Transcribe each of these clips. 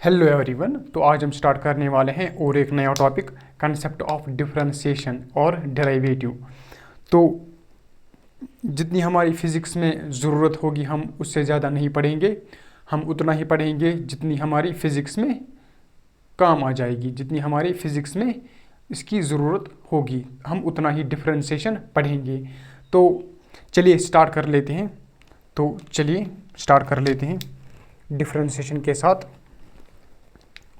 Hello everyone. तो आज हम स्टार्ट करने वाले हैं और एक नया टॉपिक, कंसेप्ट ऑफ डिफरेंशिएशन और डेरिवेटिव। तो जितनी हमारी फिज़िक्स में ज़रूरत होगी हम उससे ज़्यादा नहीं पढ़ेंगे, हम उतना ही पढ़ेंगे जितनी हमारी फिज़िक्स में काम आ जाएगी, जितनी हमारी फिज़िक्स में इसकी ज़रूरत होगी हम उतना ही डिफरेंशिएशन पढ़ेंगे। तो चलिए स्टार्ट कर लेते हैं। डिफरेंशिएशन के साथ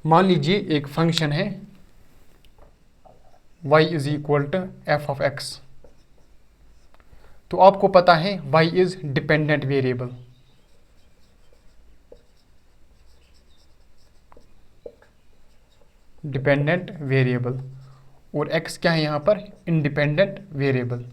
मान लीजिए एक फंक्शन है y is equal to f of x. तो आपको पता है y इज डिपेंडेंट वेरिएबल। और x क्या है यहाँ पर? Independent variable.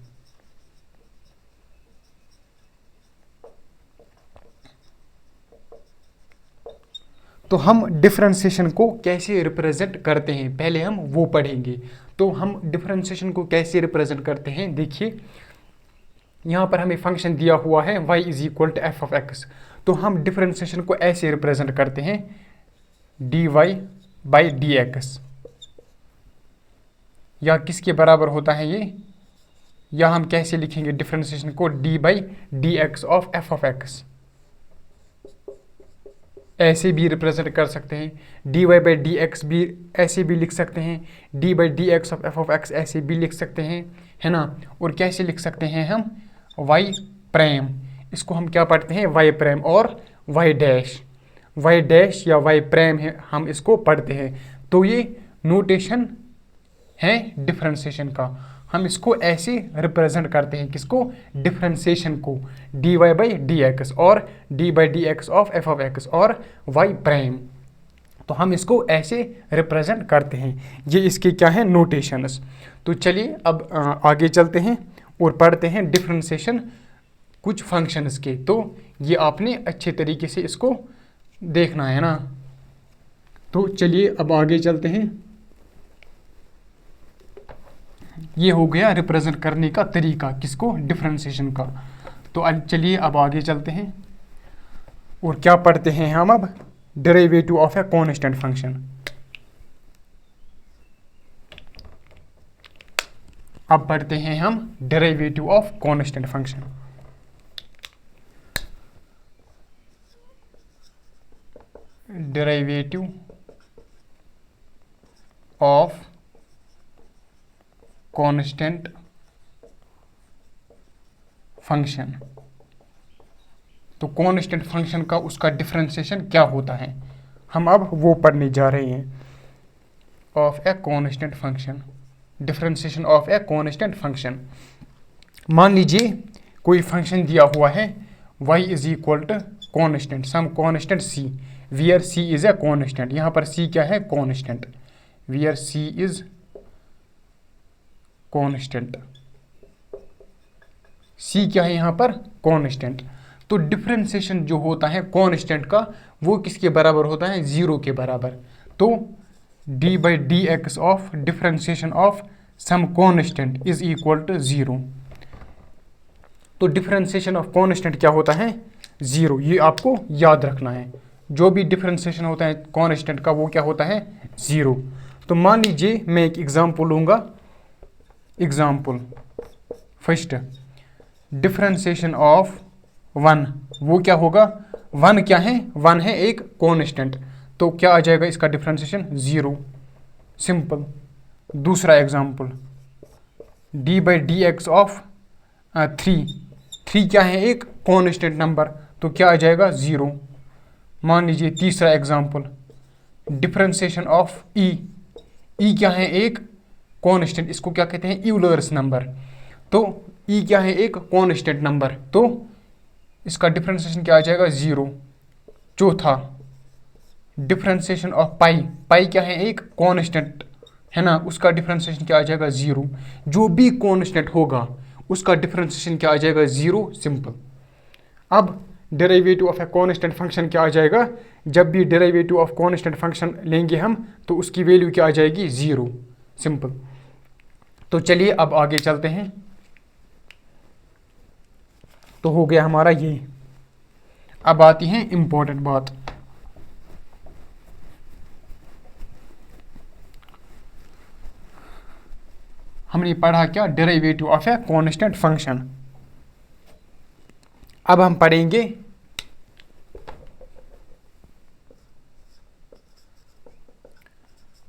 तो हम डिफरेंशिएशन को कैसे रिप्रेजेंट करते हैं पहले हम वो पढ़ेंगे। तो हम डिफरेंशिएशन को कैसे रिप्रेजेंट करते हैं, देखिए यहाँ पर हमें फंक्शन दिया हुआ है y is equal to f of x. तो हम डिफरेंशिएशन को ऐसे रिप्रेजेंट करते हैं dy बाई डी एक्स, या किसके बराबर होता है ये, या हम कैसे लिखेंगे डिफरेंशिएशन को d by d x of f of x. ऐसे भी रिप्रेजेंट कर सकते हैं, d y by d x भी ऐसे भी लिख सकते हैं, d by d x of f of x ऐसे भी लिख सकते हैं, है ना। और कैसे लिख सकते हैं हम वाई प्राइम, इसको हम क्या पढ़ते हैं वाई प्राइम, और वाई डैश या वाई प्राइम है हम इसको पढ़ते हैं। तो ये नोटेशन है डिफरेंशिएशन का। हम इसको ऐसे रिप्रेजेंट करते हैं, किसको? डिफरेंशिएशन को, d y by d x और d by d x of f of x और वाई प्राइम। तो हम इसको ऐसे रिप्रेजेंट करते हैं, ये इसके क्या है नोटेशंस। तो चलिए अब आगे चलते हैं और पढ़ते हैं डिफरेंशिएशन कुछ फंक्शंस के। तो ये आपने अच्छे तरीके से इसको देखना है ना। तो चलिए अब आगे चलते हैं। ये हो गया रिप्रेजेंट करने का तरीका, किसको? डिफरेंशिएशन का। तो चलिए अब आगे चलते हैं और क्या पढ़ते हैं हम अब? Derivative of a constant function. अब पढ़ते हैं हम derivative of constant function. Derivative of constant function. तो कांस्टेंट फंक्शन का उसका डिफरेंशिएशन क्या होता है, हम अब वो पढ़ने जा रहे हैं। Of a constant function, differentiation of a constant function. मान लीजिए कोई फंक्शन दिया हुआ है y is equal to constant, some constant c, where c is a constant. यहाँ पर c क्या है? Constant. Where c is constant, c क्या है यहाँ पर? कांस्टेंट। तो डिफरेंशिएशन जो होता है कांस्टेंट का वो किसके बराबर होता है? 0 के बराबर। तो d by d x of differentiation of some constant is equal to 0। तो डिफरेंशिएशन ऑफ कांस्टेंट क्या होता है? 0। ये आपको याद रखना है, जो भी डिफरेंशिएशन होता है कांस्टेंट का वो क्या होता है? 0। तो मान लीजिए मैं एक एग्जांपल लूँगा। एग्जाम्पल फर्स्ट, डिफरेंशिएशन ऑफ 1, वो क्या होगा? 1 क्या है? 1 है एक कांस्टेंट, तो क्या आ जाएगा इसका डिफरेंशिएशन? 0। सिंपल। दूसरा example, d by d x of 3 क्या है? एक कांस्टेंट नंबर, तो क्या आ जाएगा? 0। मान लीजिए तीसरा एग्जाम्पल, डिफरेंशिएशन ऑफ ई क्या है? एक कांस्टेंट, इसको क्या कहते हैं? Euler's number. तो ई क्या है? एक कांस्टेंट नंबर, तो इसका डिफरेंशिएशन क्या आ जाएगा? 0। चौथा, डिफरेंशिएशन ऑफ पाई क्या है? एक कांस्टेंट है ना, उसका डिफरेंशिएशन क्या आ जाएगा? 0। जो भी कांस्टेंट होगा उसका डिफरेंशिएशन क्या आ जाएगा? 0। सिंपल। अब derivative of a constant function क्या आ जाएगा? जब भी डेरिवेटिव ऑफ कांस्टेंट फंक्शन लेंगे हम तो उसकी वैल्यू क्या आ जाएगी? 0। सिंपल। तो चलिए अब आगे चलते हैं। तो हो गया हमारा ये। अब आती है इम्पोर्टेंट बात। हमने पढ़ा क्या, derivative of a constant function. अब हम पढ़ेंगे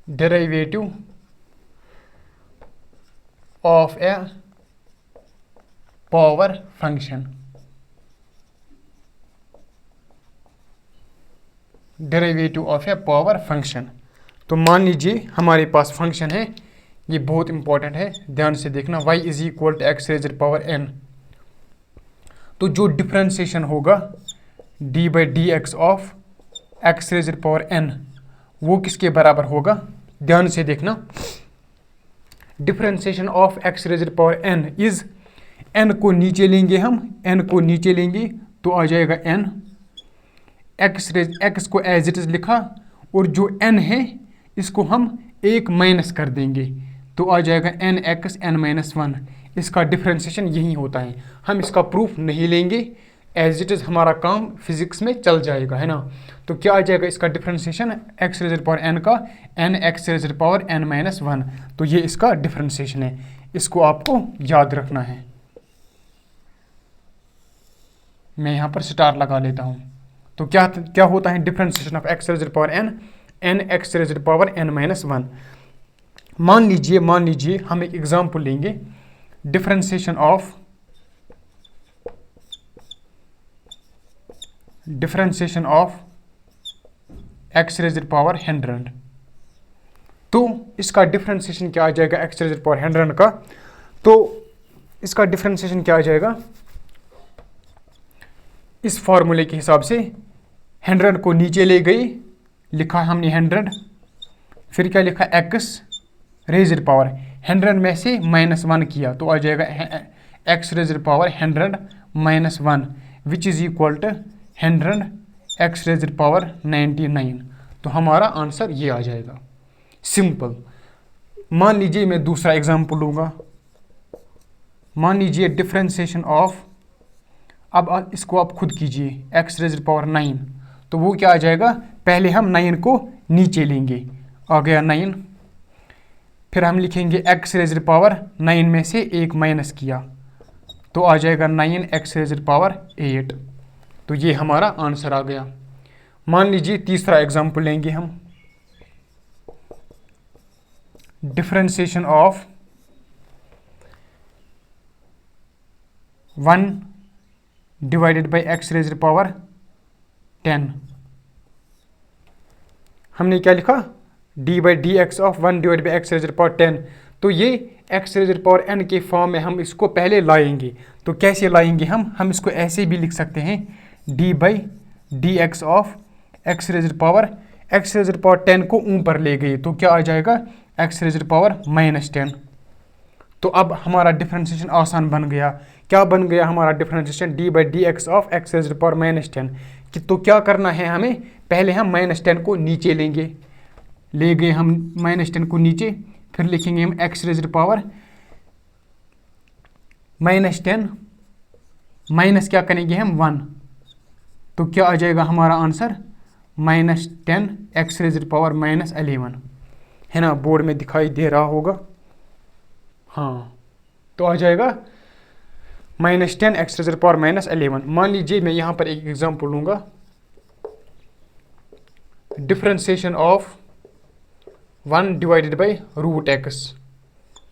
derivative of A power function. Derivative of A power function. तो मान लीजिए हमारे पास फंक्शन है, ये बहुत इंपॉर्टेंट है, ध्यान से देखना, y is equal to x razor power n। तो जो डिफरेंशिएशन होगा d by d x of x razor power n, वो किसके बराबर होगा, ध्यान से देखना। Differentiation of x razor power n is, n को नीचे लेंगे हम, n को नीचे लेंगे तो आ जाएगा n, x को एज इट इज लिखा, और जो n है इसको हम एक माइनस कर देंगे तो आ जाएगा n x n माइनस 1। इसका डिफरेंशिएशन यही होता है, हम इसका प्रूफ नहीं लेंगे, एज इट इज़ हमारा काम फिजिक्स में चल जाएगा, है ना। तो क्या आ जाएगा इसका differentiation, x razor power n का n x raised power n minus 1। तो ये इसका डिफरेंशिएशन है, इसको आपको याद रखना है। मैं यहाँ पर स्टार लगा लेता हूँ। तो क्या होता है differentiation of x razor power n x raised power n minus 1। मान लीजिए हम एक एग्जांपल लेंगे, differentiation of x razor power 100। तो इसका डिफरेंशिएशन क्या आ जाएगा एक्स रेज़र पावर 100 का, तो इसका डिफरेंशिएशन क्या आ जाएगा, इस फॉर्मूले के हिसाब से 100 को नीचे ले गई, लिखा हमने 100, फिर क्या लिखा एक्स रेज़र पावर 100 में से -1 किया तो आ जाएगा x razor power 100 minus 1 which is equal to 100 x razor power 99। तो हमारा आंसर ये आ जाएगा, सिंपल। मान लीजिए मैं दूसरा एग्जांपल लूँगा, मान लीजिए डिफरेंशिएशन ऑफ, अब इसको आप खुद कीजिए, एक्स रेज़र पावर 9, तो वो क्या आ जाएगा, पहले हम 9 को नीचे लेंगे, आ गया 9, फिर हम लिखेंगे एक्स रेज़र पावर 9 में से एक माइनस किया तो आ जाएगा 9 एक्स रेज़र पावर 8। तो ये हमारा आंसर आ गया। मान लीजिए तीसरा एग्जांपल लेंगे हम, differentiation of 1 divided by x razor power 10। हमने क्या लिखा, d by d x of 1 divide by x razor power 10। तो ये एक्स रेज़र पावर n के फॉर्म में हम इसको पहले लाएंगे। तो कैसे लाएंगे हम इसको ऐसे भी लिख सकते हैं, d by d x of x razor power 10 को ऊपर ले गए तो क्या आ जाएगा, एक्स रेज़र पावर -10। तो अब हमारा डिफरेंशिएशन आसान बन गया। क्या बन गया हमारा differentiation, d by d x of x razor power -10। तो क्या करना है हमें, पहले हम -10 को नीचे लेंगे, ले गए हम -10 को नीचे, फिर लिखेंगे हम एक्स रेज़र पावर -10 माइनस क्या करेंगे हम 1, तो क्या आ जाएगा हमारा आंसर -10 एक्स रेज़र पावर -11, है ना, बोर्ड में दिखाई दे रहा होगा, हाँ। तो आ जाएगा -10 एक्स रेज़र पावर -11। मान लीजिए मैं यहाँ पर एक एग्जांपल लूँगा, differentiation of 1 divided by root x.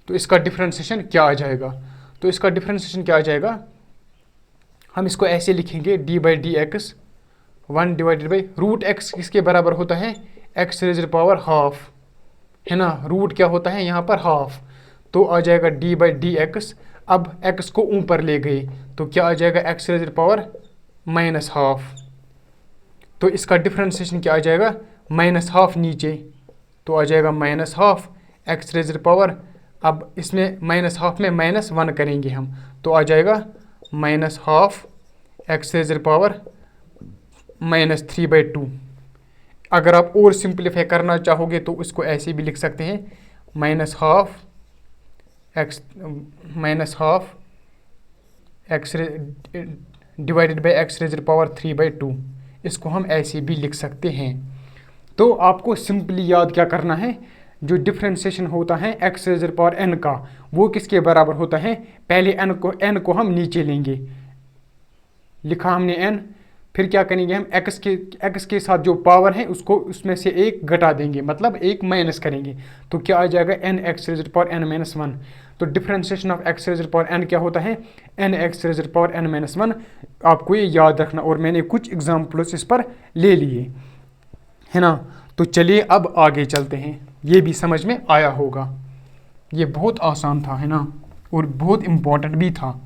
तो इसका डिफरेंशिएशन क्या आ जाएगा, तो इसका डिफरेंशिएशन क्या आ जाएगा, हम इसको ऐसे लिखेंगे, d by d x 1 divided by root x किसके बराबर होता है, एक्स रेज़र पावर हाफ, है ना, रूट क्या होता है यहाँ पर हाफ। तो आ जाएगा d बाई डी एक्स, अब x को ऊपर ले गए तो क्या आ जाएगा, एक्स रेज़र पावर -12। तो इसका डिफरेंशिएशन क्या आ जाएगा, -12 नीचे, तो आ जाएगा -12 एक्स रेज़र पावर, अब इसमें -12 में -1 करेंगे हम तो आ जाएगा -12 एक्स रेज़र पावर -3/2। अगर आप और सिंप्लीफाई करना चाहोगे तो इसको ऐसे भी लिख सकते हैं, -12 x divided by x razor power 3/2। इसको हम ऐसे भी लिख सकते हैं। तो आपको सिंपली याद क्या करना है, जो डिफ्रेंसिएशन होता है एक्स रेज़ पावर एन का, वो किसके बराबर होता है? पहले एन को हम नीचे लेंगे, लिखा हमने एन, फिर क्या करेंगे हम एक्स के साथ जो पावर है उसको उसमें से एक घटा देंगे, मतलब एक माइनस करेंगे, तो क्या आ जाएगा? N x raise power n minus one. तो differentiation of x raise power n क्या होता है? N x raise power n minus one. आपको ये याद रखना, और मैंने कुछ एग्जाम्पल्स इस पर ले लिए, है ना। तो चलिए अब आगे चलते हैं, ये भी समझ में आया होगा, ये बहुत आसान था, है ना, और बहुत इम्पोर्टेंट भी था।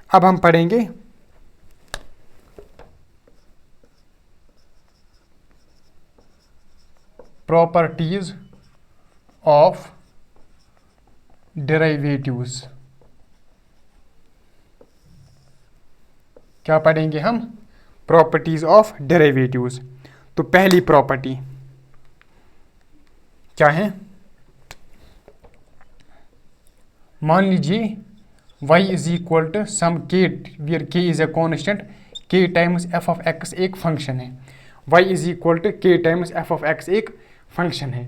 अब हम पढ़ेंगे प्रॉपर्टीज ऑफ डेरिवेटिव्स। क्या पढ़ेंगे हम? Properties of derivatives. तो पहली प्रॉपर्टी क्या है? मान लीजिए y is equal to some k where k is a constant, k times f of x एक फंक्शन है। y is equal to k times f of x एक फंक्शन है।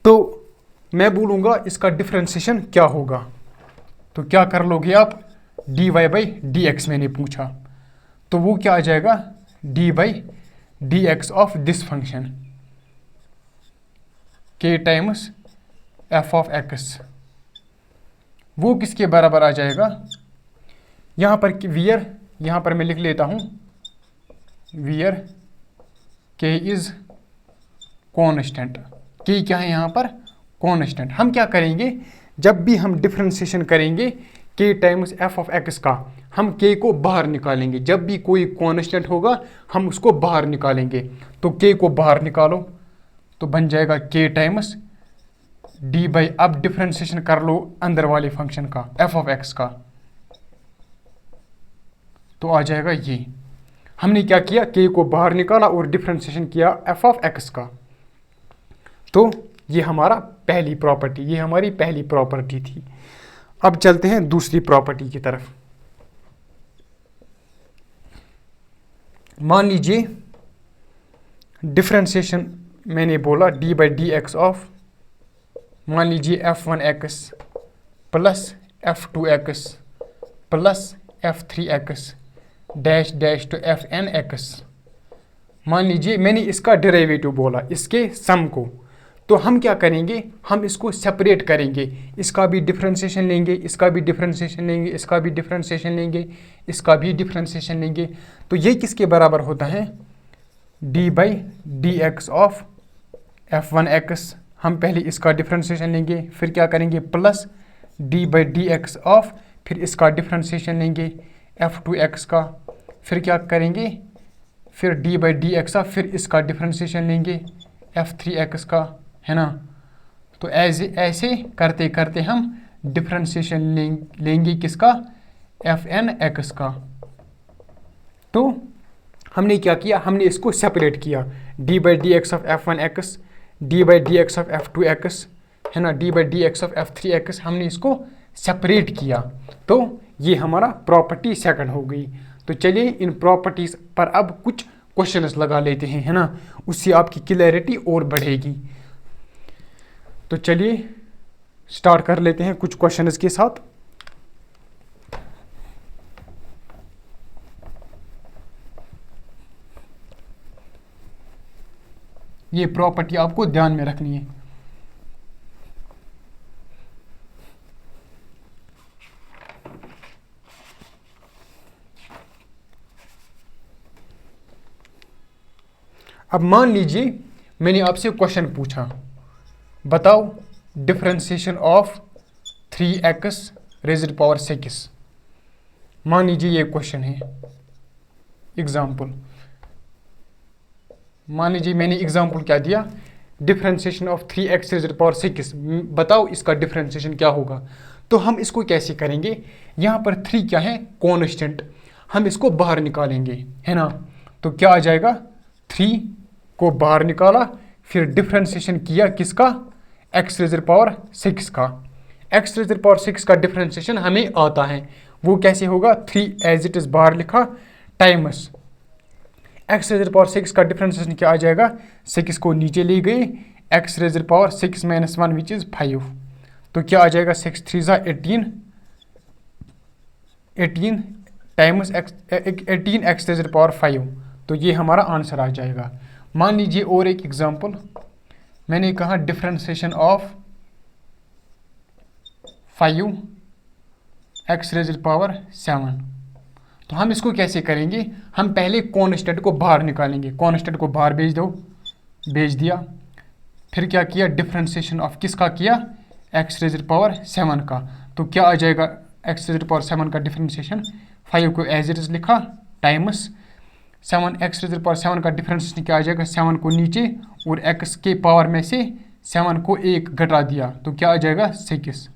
तो मैं बोलूँगा इसका डिफ्रेंसिएशन क्या होगा, तो क्या कर लोगे आप? dy बाई डी एक्स मैंने पूछा, तो वो क्या आ जाएगा? D by d x of this function k times f of x, वो किसके बराबर आ जाएगा? यहाँ पर वियर, यहाँ पर मैं लिख लेता हूँ wear k is constant. k क्या है यहाँ पर? कॉन्स्टेंट। हम क्या करेंगे, जब भी हम डिफ्रेंसिएशन करेंगे k times f of x का, हम k को बाहर निकालेंगे। जब भी कोई कॉन्स्टेंट होगा हम उसको बाहर निकालेंगे, तो k को बाहर निकालो तो बन जाएगा k टाइम्स डी बाई, अब डिफ्रेंसिएशन कर लो अंदर वाले फंक्शन का f ऑफ x का, तो आ जाएगा ये। हमने क्या किया? k को बाहर निकाला और डिफ्रेंसिएशन किया f ऑफ x का। तो ये हमारा पहली प्रॉपर्टी, ये हमारी पहली प्रॉपर्टी थी। अब चलते हैं दूसरी प्रॉपर्टी की तरफ। मान लीजिए डिफ्रेंसिएशन मैंने बोला d by d x of, मान लीजिए f1x plus f2x plus f3x dash dash to fnx। मान लीजिए मैंने इसका डेरिवेटिव बोला, इसके सम को, तो हम क्या करेंगे? हम इसको सेपरेट करेंगे, इसका भी डिफ्रेंसिएशन लेंगे, इसका भी डिफ्रेंसिएशन लेंगे, इसका भी डिफ्रेंसिएशन लेंगे, इसका भी डिफ्रेंसिएशन लेंगे। तो ये किसके बराबर होता है? D by d x of f1x। हम पहले इसका डिफ्रेंसिएशन लेंगे, फिर क्या करेंगे? Plus D by d x of, फिर इसका डिफ्रेंसिएशन लेंगे f2x का, फिर क्या करेंगे? फिर D by d x of, फिर इसका डिफ्रेंसिएशन लेंगे f3x का, है ना। तो ऐसे करते करते हम डिफ्रेंसिएशन लेंगे किसका? fnx का। तो हमने क्या किया? हमने इसको सेपरेट किया, D by d x of f1x, D by d x of f2x, है ना, D by d x of f3x, हमने इसको सेपरेट किया। तो ये हमारा प्रॉपर्टी सेकंड हो गई। तो चलिए इन प्रॉपर्टीज़ पर अब कुछ क्वेश्चंस लगा लेते हैं, है ना, उससे आपकी क्लैरिटी और बढ़ेगी। तो चलिए स्टार्ट कर लेते हैं कुछ क्वेश्चंस के साथ। ये प्रॉपर्टी आपको ध्यान में रखनी है। अब मान लीजिए मैंने आपसे क्वेश्चन पूछा, बताओ differentiation of 3x raised power 6। मान लीजिए ये क्वेश्चन है, एग्जाम्पल। मान लीजिए मैंने एग्जाम्पल क्या दिया, differentiation of 3x raised power 6, बताओ इसका डिफरेंशिएशन क्या होगा। तो हम इसको कैसे करेंगे, यहाँ पर 3 क्या है, कॉन्स्टेंट, हम इसको बाहर निकालेंगे, है ना। तो क्या आ जाएगा, 3 को बाहर निकाला, फिर डिफ्रेंसिएशन किया किसका, x रेज़ पावर 6 का। x रेज़ पावर 6 का डिफ्रेंसिएशन हमें आता है, वो कैसे होगा, 3 एज इट इज़ बाहर लिखा टाइम्स x रेज़ पावर 6 का डिफ्रेंसिएशन क्या आ जाएगा, 6 को नीचे ले गए, x rays power 6 - 1 which is 5। तो क्या आ जाएगा, 6 3 ज़ा 18 टाइम्स 18 x रेज़ पावर 5। तो ये हमारा आंसर आ जाएगा। मान लीजिए और एक एग्जांपल, मैंने कहा differentiation of 5 x rays power 7। तो हम इसको कैसे करेंगे, हम पहले कॉन्स्टेंट को बाहर निकालेंगे, कॉन्स्टेंट को बाहर भेज दो, भेज दिया, फिर क्या किया, डिफरेंशिएशन ऑफ किसका किया, x रेज़ पावर 7 का। तो क्या आ जाएगा, x रेज़ पावर 7 का डिफरेंशिएशन, 5 को एज इट इज लिखा टाइम्स 7, x रेज़ पावर 7 का डिफरेंशिएशन क्या आ जाएगा, 7 को नीचे और x के पावर में से 7 को 1 घटा दिया, तो क्या आ जाएगा 6।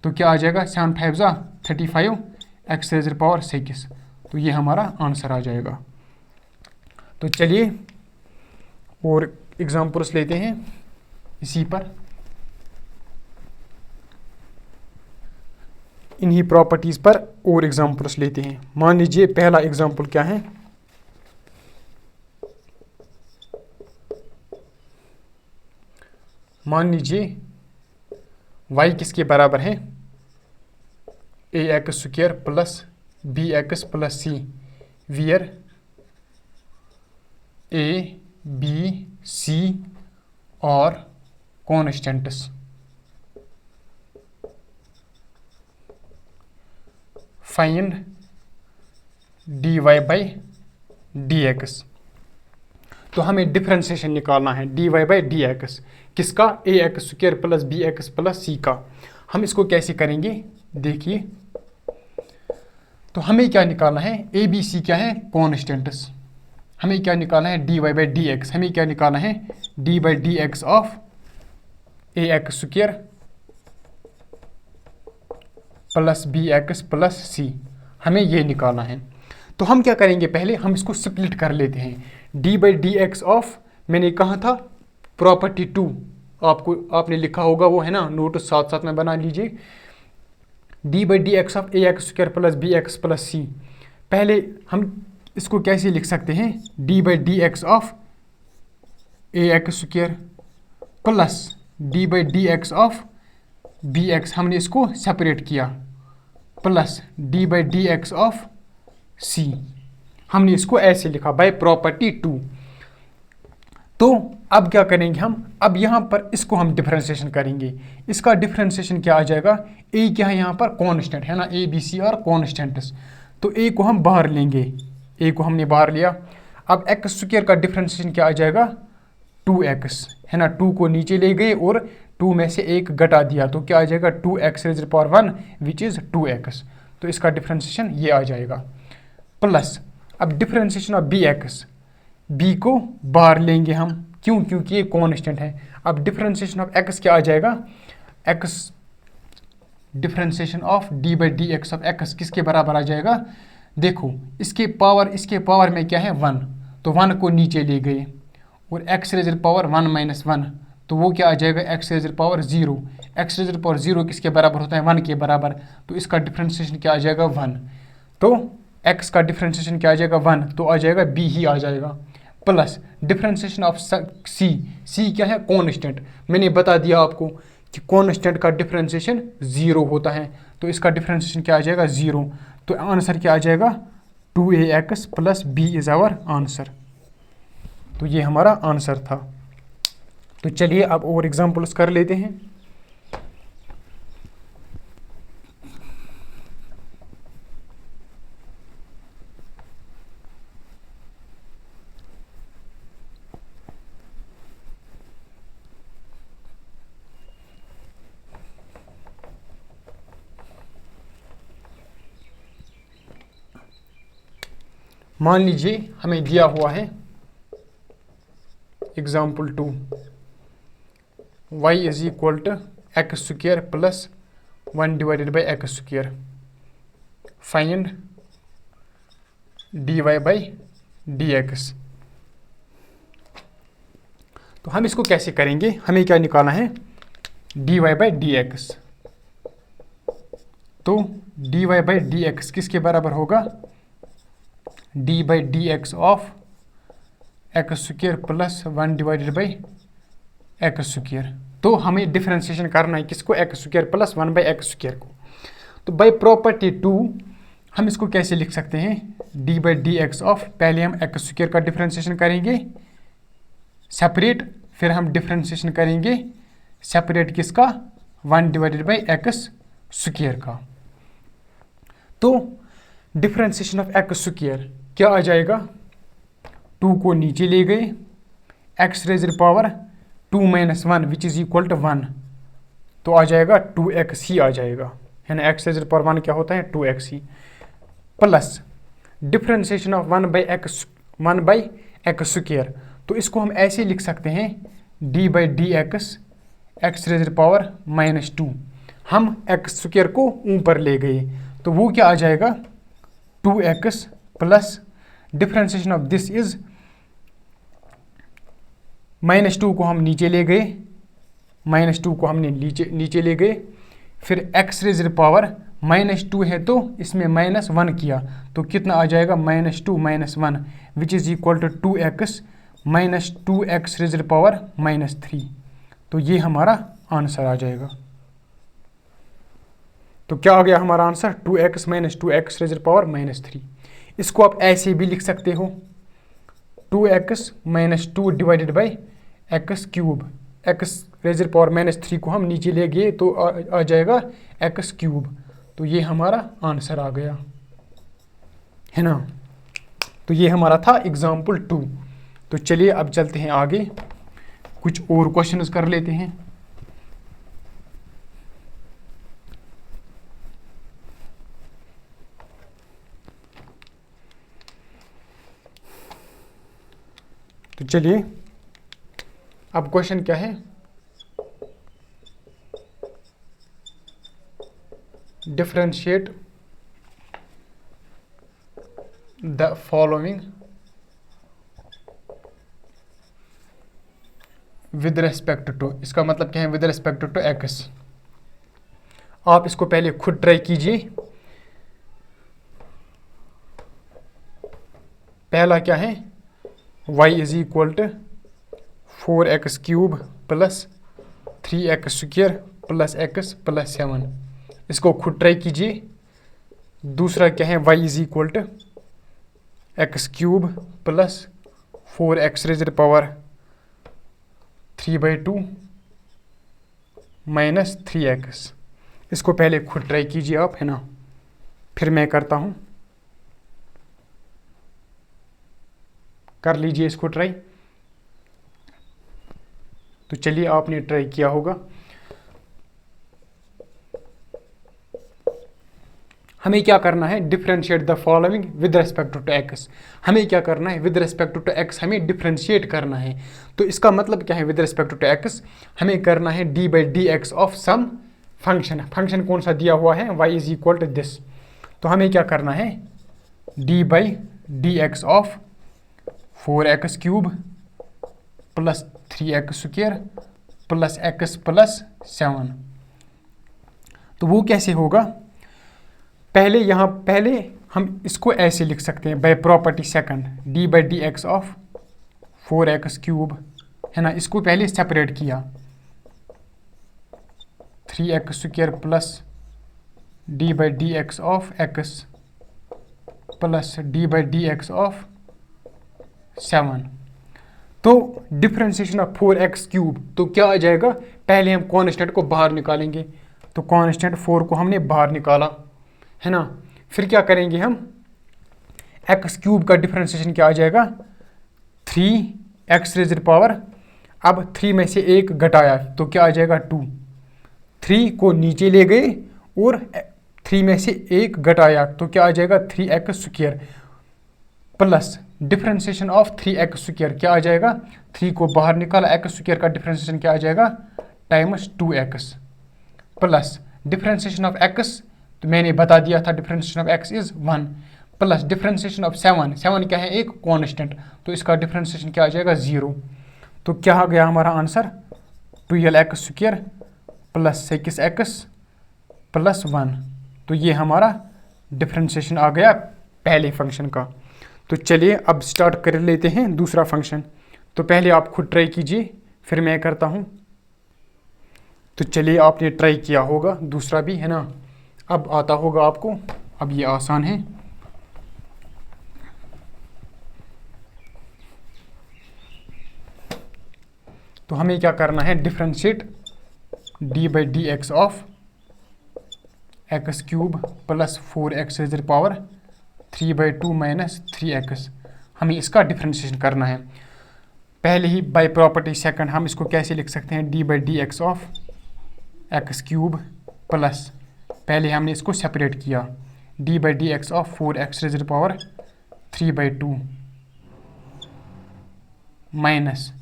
तो क्या आ जाएगा, 7 5 ज़ा 35 x रेज़ पावर 6। तो ये हमारा आंसर आ जाएगा। तो चलिए और एग्जाम्पल्स लेते हैं इसी पर, इन्हीं प्रॉपर्टीज़ पर और एग्जाम्पल्स लेते हैं। मान लीजिए पहला एग्जाम्पल क्या है, मान लीजिए y किसके बराबर है, ax² plus bx plus c, wear a b c और constants. Find dy by dx। तो हमें डिफरेंशिएशन निकालना है dy बाई dx किसका, ax² plus bx plus c का। हम इसको कैसे करेंगे, देखिए, तो हमें क्या निकालना है, a b c क्या है, कॉन्स्टेंट्स। हमें क्या निकालना है, dy बाई dx, हमें क्या निकालना है, d by dx of ax² plus bx plus c, हमें ये निकालना है। तो हम क्या करेंगे, पहले हम इसको स्प्लिट कर लेते हैं, d बाई dx ऑफ, मैंने कहा था प्रॉपर्टी 2, आपने लिखा होगा वो, है ना, नोट साथ साथ में बना लीजिए, d by dx of ax² plus bx plus c। पहले हम इसको कैसे लिख सकते हैं, d by dx of ax² plus d by dx of bx, हमने इसको सेपरेट किया, plus d by dx of c, हमने इसको ऐसे लिखा बाय प्रॉपर्टी 2। तो अब क्या करेंगे हम, अब यहाँ पर इसको हम डिफरेंशिएशन करेंगे, इसका डिफरेंशिएशन क्या आ जाएगा, a क्या है यहाँ पर, कांस्टेंट है ना, a b c और कॉन्स्टेंट्स। तो a को हम बाहर लेंगे, a को हमने बाहर लिया। अब x² का डिफरेंशिएशन क्या आ जाएगा, 2x, है ना, 2 को नीचे ले गए और 2 में से 1 घटा दिया, तो क्या आ जाएगा, 2x rays power 1 which is 2x। तो इसका डिफरेंशिएशन ये आ जाएगा, प्लस अब डिफरेंशिएशन ऑफ bx, b को बाहर लेंगे हम, क्यों, क्योंकि ये कांस्टेंट है। अब डिफरेंशिएशन ऑफ x क्या आ जाएगा, x differentiation of d by dx of x किसके बराबर आ जाएगा, देखो इसके पावर में क्या है 1, तो 1 को नीचे ले गए और x रेज़ पावर 1 माइनस 1, तो वो क्या आ जाएगा, x rays power 0। x rays power 0 किसके बराबर होता है, 1 के बराबर, तो इसका डिफरेंशिएशन क्या आ जाएगा 1। तो x का डिफरेंशिएशन क्या आ जाएगा 1, तो आ जाएगा b ही आ जाएगा, प्लस डिफरेंशिएशन ऑफ c क्या है, कांस्टेंट। मैंने बता दिया आपको कि कांस्टेंट का डिफरेंशिएशन 0 होता है, तो इसका डिफरेंशिएशन क्या आ जाएगा 0। तो आंसर क्या आ जाएगा, 2ax plus b is our answer. तो ये हमारा आंसर था। तो चलिए अब और एग्जांपल्स कर लेते हैं। मान लीजिए हमें दिया हुआ है example 2, y is equal to x² plus 1 divided by x square. Find dy by dx। तो हम इसको कैसे करेंगे, हमें क्या निकालना है, dy बाई dx। तो dy बाई dx किसके बराबर होगा, d by d x of x square plus 1 divided by x square. तो हमें डिफरेंशिएशन करना है किसको, x square plus 1 by x square को। तो बाई प्रॉपर्टी 2 हम इसको कैसे लिख सकते हैं, d by d x of, पहले हम एक्स स्क्वायर का डिफरेंशिएशन करेंगे सेपरेट, फिर हम डिफरेंशिएशन करेंगे सेपरेट किसका, 1 डिवाइडेड बाई एक्स स्क्वायर का। तो डिफरेंशिएशन ऑफ एक्स स्क्वायर क्या आ जाएगा, 2 को नीचे ले गए, x raiser power 2 minus 1 which is equal to 1, तो आ जाएगा 2x ही आ जाएगा, है ना। एक्स रेजर पावर 1 क्या होता है, 2x ही, plus differentiation of 1 by x square. तो इसको हम ऐसे लिख सकते हैं, d by d x x raiser power -2। हम एक्स स्क्वायर को ऊपर ले गए, तो वो क्या आ जाएगा, 2x plus differentiation of this is -2 को हम नीचे ले गए, -2 को हमने नीचे ले गए, फिर एक्स रेजर पावर -2 है तो इसमें -1 किया, तो कितना आ जाएगा, -2 - 1 which is equal to 2x - 2x raiser power -3। तो ये हमारा आंसर आ जाएगा। तो क्या आ गया हमारा answer, 2x - 2x raiser power -3। इसको आप ऐसे भी लिख सकते हो, 2x - 2 divided by x cube, x raiser power -3 को हम नीचे ले गए तो आ जाएगा एक्स क्यूब। तो ये हमारा आंसर आ गया, है ना। तो ये हमारा था एग्जाम्पल 2। तो चलिए अब चलते हैं आगे, कुछ और क्वेश्चंस कर लेते हैं। तो चलिए अब क्वेश्चन क्या है, differentiate the following with respect to, इसका मतलब क्या है, विद रेस्पेक्ट टू एक्स। आप इसको पहले खुद ट्राई कीजिए। पहला क्या है, y is equal to 4x cube plus 3x square plus x plus 7, इसको खुद ट्राई कीजिए। दूसरा क्या है, y is equal to x cube plus 4x raiser power 3/2 minus 3x, इसको पहले खुद ट्राई कीजिए आप, है ना, फिर मैं करता हूँ। कर लीजिए इसको ट्राई। तो चलिए आपने ट्राई किया होगा। हमें क्या करना है, differentiate the following with respect to x. हमें क्या करना है, विद रेस्पेक्ट टू एक्स हमें डिफरेंशिएट करना है। तो इसका मतलब क्या है, विद रेस्पेक्ट टू एक्स हमें करना है d by d x of some function. Function कौन सा दिया हुआ है, y is equal to this. तो हमें क्या करना है, d by d x of 4x cube plus 3x square plus x plus 7। तो वो कैसे होगा, पहले हम इसको ऐसे लिख सकते हैं, by property second, d by d x of 4x cube, है ना, इसको पहले सेपरेट किया, 3x square plus d by d x of x plus d by d x of 7। तो डिफरेंशिएशन ऑफ 4x क्यूब, तो क्या आ जाएगा, पहले हम कांस्टेंट को बाहर निकालेंगे। तो कांस्टेंट 4 को हमने बाहर निकाला, है ना। फिर क्या करेंगे हम, x क्यूब का डिफरेंशिएशन क्या आ जाएगा, 3x रेजर पावर, अब 3 में से 1 घटाया तो क्या आ जाएगा 2, 3 को नीचे ले गए और 3 में से 1 घटाया तो क्या आ जाएगा 3x square plus differentiation of 3x square क्या आ जाएगा, 3 को बाहर निकाला, x स्क्वायर का डिफरेंशिएशन क्या आ जाएगा times 2x plus differentiation of x, तो मैंने बता दिया था differentiation of x is 1, plus differentiation of 7, 7 क्या है, एक कांस्टेंट, तो इसका डिफरेंशिएशन क्या आ जाएगा 0। तो क्या आ गया हमारा answer, 12x² plus 6x plus 1। तो ये हमारा डिफरेंशिएशन आ गया पहले फंक्शन का। तो चलिए अब स्टार्ट कर लेते हैं दूसरा फंक्शन। तो पहले आप खुद ट्राई कीजिए, फिर मैं करता हूँ। तो चलिए, आपने ट्राई किया होगा दूसरा भी, है ना, अब आता होगा आपको। अब ये आसान है। तो हमें क्या करना है, differentiate d/dx of x³ plus 4x³ 3/2 minus 3x। हमें इसका डिफरेंशिएशन करना है। पहले ही बाय प्रॉपर्टी सेकंड हम इसको कैसे लिख सकते हैं, d/dx ऑफ x³ प्लस, पहले हमने इसको सेपरेट किया, d/dx of 4x³ 3/2 minus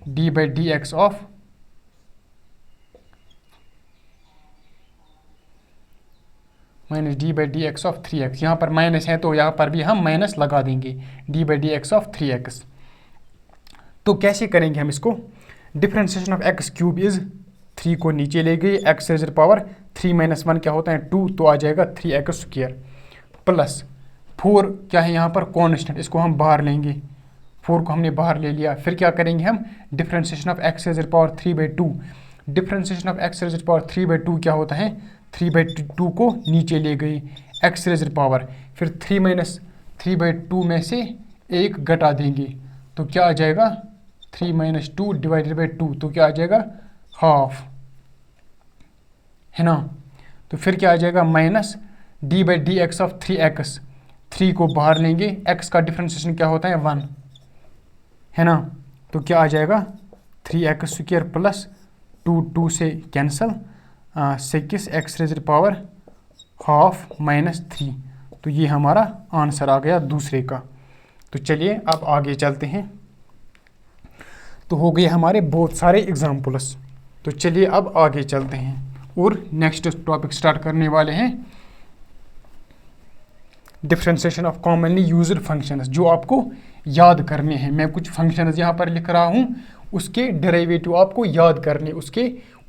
d/dx of d/dx of 3x। यहाँ पर माइनस है तो यहाँ पर भी हम माइनस लगा देंगे, d/dx ऑफ 3x। तो कैसे करेंगे हम इसको, डिफरेंशिएशन ऑफ x³ इज 3 को नीचे ले गई, x³ 3 - 1 क्या होता है 2, तो आ जाएगा 3x² प्लस 4 क्या है यहाँ पर कांस्टेंट, इसको हम बाहर लेंगे, 4 को हमने बाहर ले लिया। फिर क्या करेंगे हम, differentiation of x⁻³ differentiation of x⁻³ क्या होता है, 3/2 को नीचे ले गई, x⁻, फिर 3 - 2 में से 1 घटा देंगे, तो क्या आ जाएगा 3 - 2 डिवाइडेड बाई 2, तो क्या आ जाएगा हाफ, है ना। तो फिर क्या आ जाएगा माइनस d/dx ऑफ 3x, 3 को बाहर लेंगे, x का डिफरेंशिएशन क्या होता है 1, है ना। तो क्या आ जाएगा 3x² प्लस 2 से कैंसल, 6x⁻½ माइनस 3। तो ये हमारा आंसर आ गया दूसरे का। तो चलिए अब आगे चलते हैं। तो हो गए हमारे बहुत सारे एग्जाम्पल्स। तो चलिए अब आगे चलते हैं और नेक्स्ट टॉपिक स्टार्ट करने वाले हैं, differentiation of commonly used functions, जो आपको याद करने हैं। मैं कुछ फंक्शंस यहाँ पर लिख रहा हूँ, उसके डेरिवेटिव आपको याद करने,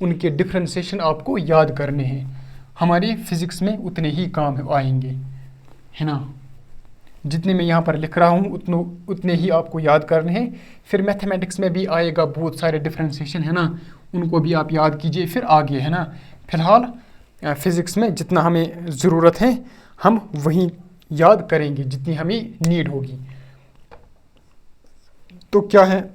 उनके डिफरेंशिएशन आपको याद करने हैं। हमारे फिजिक्स में उतने ही काम आएंगे, है ना। जितने मैं यहाँ पर लिख रहा हूँ उतने ही आपको याद करने हैं। फिर मैथमेटिक्स में भी आएगा बहुत सारे डिफरेंशिएशन, है ना, उनको भी आप याद कीजिए फिर आगे, है ना। फिलहाल फिज़िक्स में जितना हमें ज़रूरत है हम वही याद करेंगे, जितनी हमें नीड होगी। तो क्या है,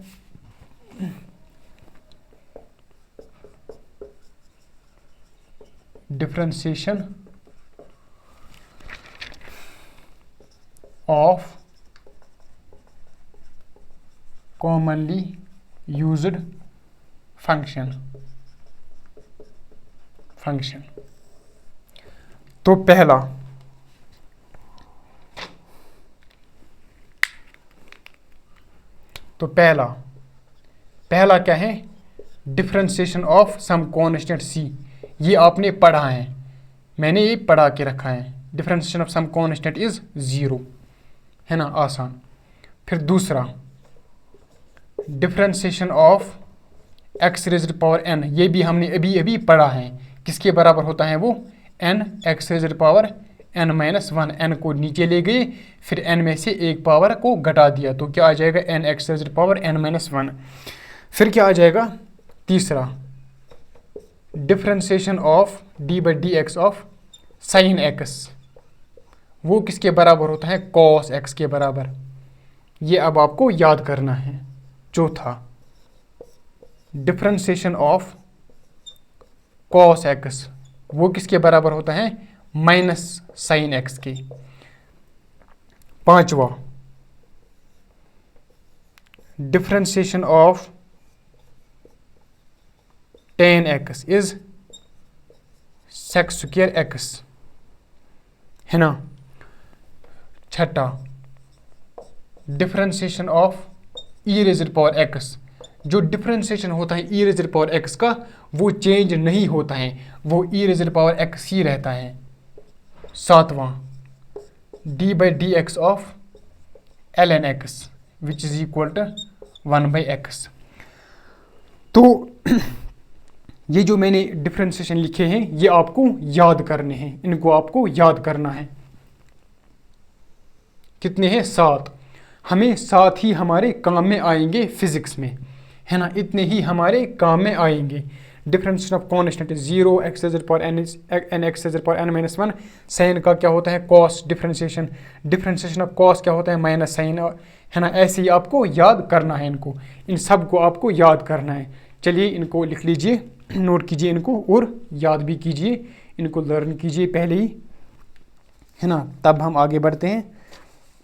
differentiation of commonly used function. तो पहला क्या है, differentiation of some constant c। ये आपने पढ़ा है, मैंने ये पढ़ा के रखा है, differentiation of some constant is 0, है ना, आसान। फिर दूसरा, डिफरेंशिएशन ऑफ x⁻n, ये भी हमने अभी पढ़ा है, किसके बराबर होता है वो, n x⁻n-1, n को नीचे ले गए, फिर n में से एक पावर को घटा दिया, तो क्या आ जाएगा n x⁻n-1। फिर क्या आ जाएगा तीसरा, differentiation of d/dx of sin x, वो किसके बराबर होता है, cos x के बराबर। ये अब आपको याद करना है। चौथा, डिफरेंशिएशन ऑफ cos x, वो किसके बराबर होता है, माइनस sin x के। पांचवा, differentiation of tan x is sec² x, है ना। छठा, डिफरेंशिएशन ऑफ e⁻x, जो डिफरेंशिएशन होता है ई रेज़ पावर एक्स का वो चेंज नहीं होता है, वो ई रेज़ पावर एक्स ही रहता है। सातवां, d by d x of l n x which is equal to 1/x। तो ये जो मैंने डिफरेंशिएशन लिखे हैं ये आपको याद करने हैं, इनको आपको याद करना है। कितने हैं? 7। हमें 7 ही हमारे काम में आएंगे फिजिक्स में, है ना, इतने ही हमारे काम में आएंगे। Differentiation of constant 0 x to the power n x to the power n minus 1। Sine का क्या होता है? Cos differentiation. Differentiation of cos क्या होता है? माइनस साइन, है ना। ऐसे ही आपको याद करना है, इनको, इन सब को आपको याद करना है। चलिए इनको लिख लीजिए, नोट कीजिए इनको और याद भी कीजिए, इनको लर्न कीजिए पहले ही, है ना, तब हम आगे बढ़ते हैं।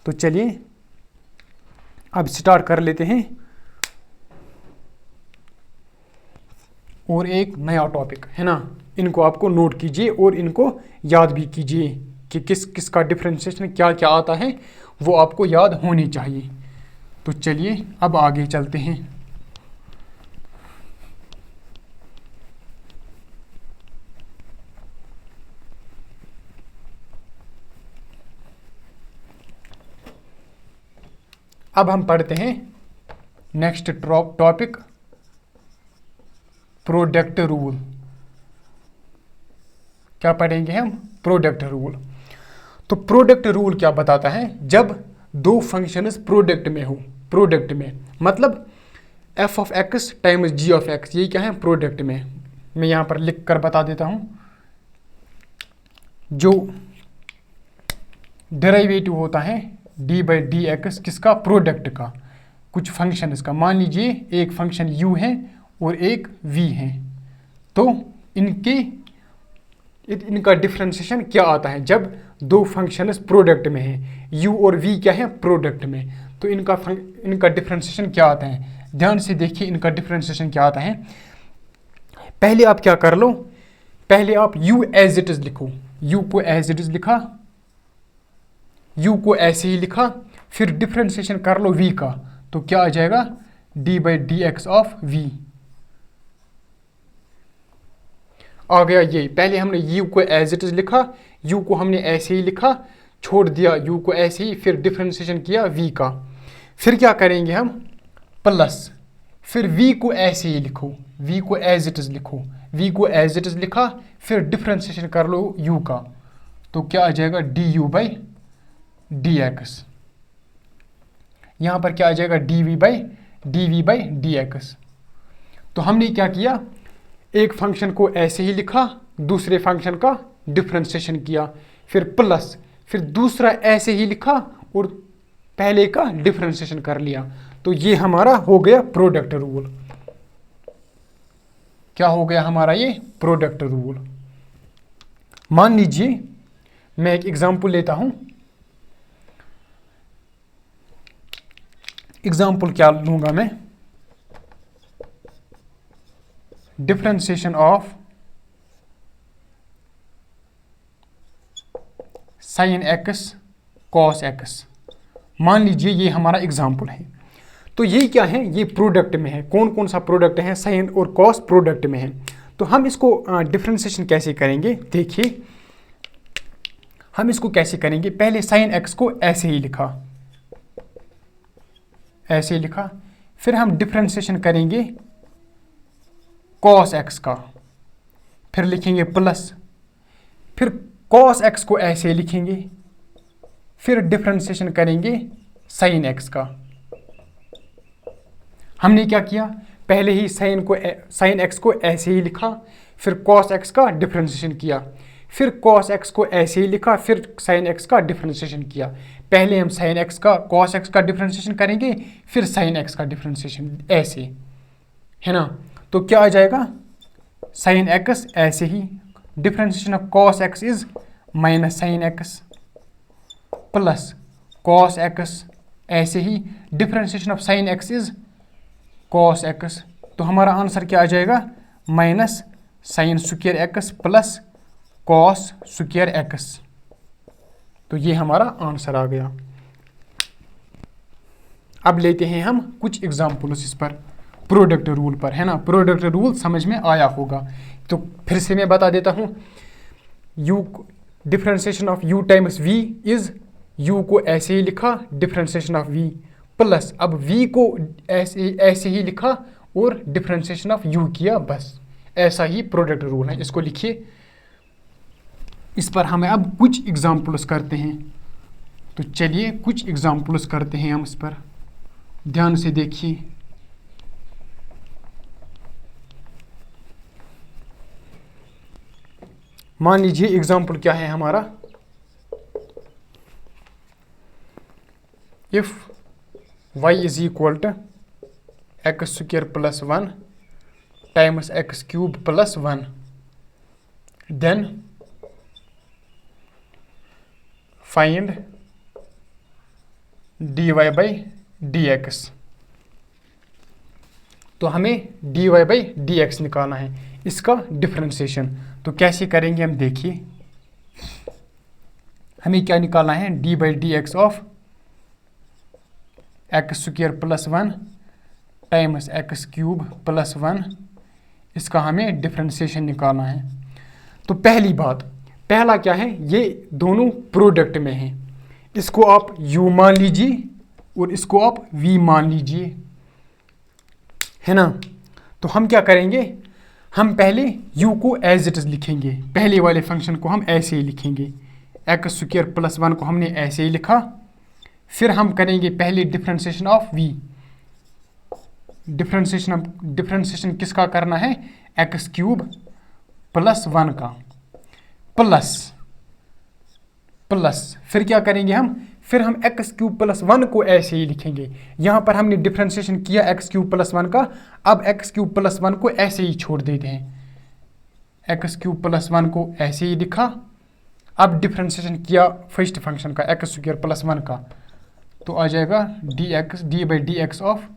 तो चलिए अब स्टार्ट कर लेते हैं और एक नया टॉपिक, है ना। इनको आपको नोट कीजिए और इनको याद भी कीजिए कि किस किस का डिफरेंशिएशन क्या क्या आता है, वो आपको याद होनी चाहिए। तो चलिए अब आगे चलते हैं। अब हम पढ़ते हैं नेक्स्ट टॉपिक, प्रोडक्ट रूल। क्या पढ़ेंगे हम? Product rule. तो प्रोडक्ट रूल क्या बताता है? जब दो फंक्शंस प्रोडक्ट में हो, प्रोडक्ट में मतलब f of x times g of x, ये क्या है? प्रोडक्ट में। मैं यहाँ पर लिख कर बता देता हूँ। जो डेरिवेटिव होता है d बाई डी एक्स किसका? प्रोडक्ट का, कुछ फंक्शन इसका। मान लीजिए एक फंक्शन u है और एक v है, तो इनका डिफरेंशिएशन क्या आता है? जब दो फंक्शंस प्रोडक्ट में हैं, u और v क्या है? प्रोडक्ट में, तो इनका डिफरेंशिएशन क्या आता है? ध्यान से देखिए इनका डिफरेंशिएशन क्या आता है। पहले आप क्या कर लो, पहले आप u एज इट इज लिखो, u को एज इट इज लिखा, u को ऐसे ही लिखा, फिर डिफरेंशिएशन कर लो v का, तो क्या आ जाएगा? d by d x of v आ गया। ये पहले हमने u को एज इट इज लिखा, u को हमने ऐसे ही लिखा, छोड़ दिया u को ऐसे ही, फिर डिफरेंशिएशन किया v का। फिर क्या करेंगे हम? प्लस, फिर v को ऐसे ही लिखो, v को एज इट इज लिखो, v को एज इट इज लिखा, फिर डिफरेंशिएशन कर लो u का, तो क्या आ जाएगा? du by d x. यहाँ पर क्या आ जाएगा? dv by d x. तो हमने क्या किया? एक फंक्शन को ऐसे ही लिखा, दूसरे फंक्शन का डिफरेंशिएशन किया, फिर प्लस, फिर दूसरा ऐसे ही लिखा और पहले का डिफरेंशिएशन कर लिया। तो ये हमारा हो गया प्रोडक्ट रूल। क्या हो गया हमारा? ये प्रोडक्ट रूल। मान लीजिए मैं एक एग्जांपल लेता हूं। एग्जांपल क्या लूंगा मैं? Differentiation of sine x cos x. मान लीजिए ये हमारा एग्जांपल है। तो ये क्या है? ये प्रोडक्ट में है। कौन कौन सा प्रोडक्ट है? साइन और कॉस प्रोडक्ट में है। तो हम इसको डिफरेंशिएशन कैसे करेंगे? देखिए हम इसको कैसे करेंगे। पहले साइन एक्स को ऐसे ही लिखा, ऐसे ही लिखा, फिर हम डिफरेंशिएशन करेंगे कॉस एक्स का, फिर लिखेंगे प्लस, फिर कॉस एक्स को ऐसे लिखेंगे, फिर डिफरेंशिएशन करेंगे साइन एक्स का। हमने क्या किया? पहले ही साइन एक्स को ऐसे ही लिखा, फिर कॉस एक्स का डिफरेंशिएशन किया, फिर कॉस एक्स को ऐसे ही लिखा, फिर साइन एक्स का डिफरेंशिएशन किया। पहले हम साइन एक्स का कॉस एक्स का डिफरेंशिएशन करेंगे, फिर साइन एक्स का डिफरेंशिएशन, ऐसे, है ना। तो क्या आ जाएगा? साइन एक्स ऐसे ही, differentiation of cos x is minus sine x, plus cos x ऐसे ही, differentiation of sine x is cos x. तो हमारा आंसर क्या आ जाएगा? Minus sine square x plus cos square x. तो ये हमारा आंसर आ गया। अब लेते हैं हम कुछ एग्जाम्पल्स इस पर, प्रोडक्ट रूल पर, है ना। प्रोडक्ट रूल समझ में आया होगा। तो फिर से मैं बता देता हूँ, u differentiation of u times v is, u को ऐसे ही लिखा डिफ्रेंसिएशन ऑफ वी, प्लस अब वी को ऐसे ही लिखा और डिफ्रेंसिएशन ऑफ यू किया, बस ऐसा ही प्रोडक्ट रूल है। इसको लिखिए। इस पर हमें अब कुछ एग्जाम्पल्स करते हैं। तो चलिए कुछ एग्जाम्पल्स करते हैं हम इस पर, ध्यान से देखिए। मान लीजिए एग्जाम्पल क्या है हमारा, if y is equal to x square plus 1 times x cube plus 1, then find dy by d x. तो हमें dy बाई डी एक्स निकालना है, इसका डिफ्रेंसिएशन। तो कैसे करेंगे हम देखिए। हमें क्या निकालना है, d by d x of x square plus 1 times x cube plus 1, इसका हमें डिफ्रेंसिएशन निकालना है। तो पहली बात, पहला क्या है, ये दोनों प्रोडक्ट में हैं, इसको आप u मान लीजिए और इसको आप v मान लीजिए, है ना। तो हम क्या करेंगे, हम पहले u को एज इट इज लिखेंगे, पहले वाले फंक्शन को हम ऐसे ही लिखेंगे, एक्स स्क्वायर प्लस 1 को हमने ऐसे ही लिखा। फिर हम करेंगे पहले डिफ्रेंसिएशन ऑफ v। डिफ्रेंसिएशन किसका करना है, एक्स क्यूब प्लस 1 का, प्लस फिर क्या करेंगे हम, फिर हम एक्स क्यूब प्लस 1 को ऐसे ही लिखेंगे। यहाँ पर हमने डिफ्रेंसिएशन किया एक्स क्यूब प्लस 1 का, अब एक्स क्यूब प्लस 1 को ऐसे ही छोड़ देते हैं, एक्स क्यूब प्लस 1 को ऐसे ही लिखा। अब डिफ्रेंसिएशन किया फर्स्ट फंक्शन का एक्स स्क्वायर प्लस 1 का, तो आ जाएगा D by d x of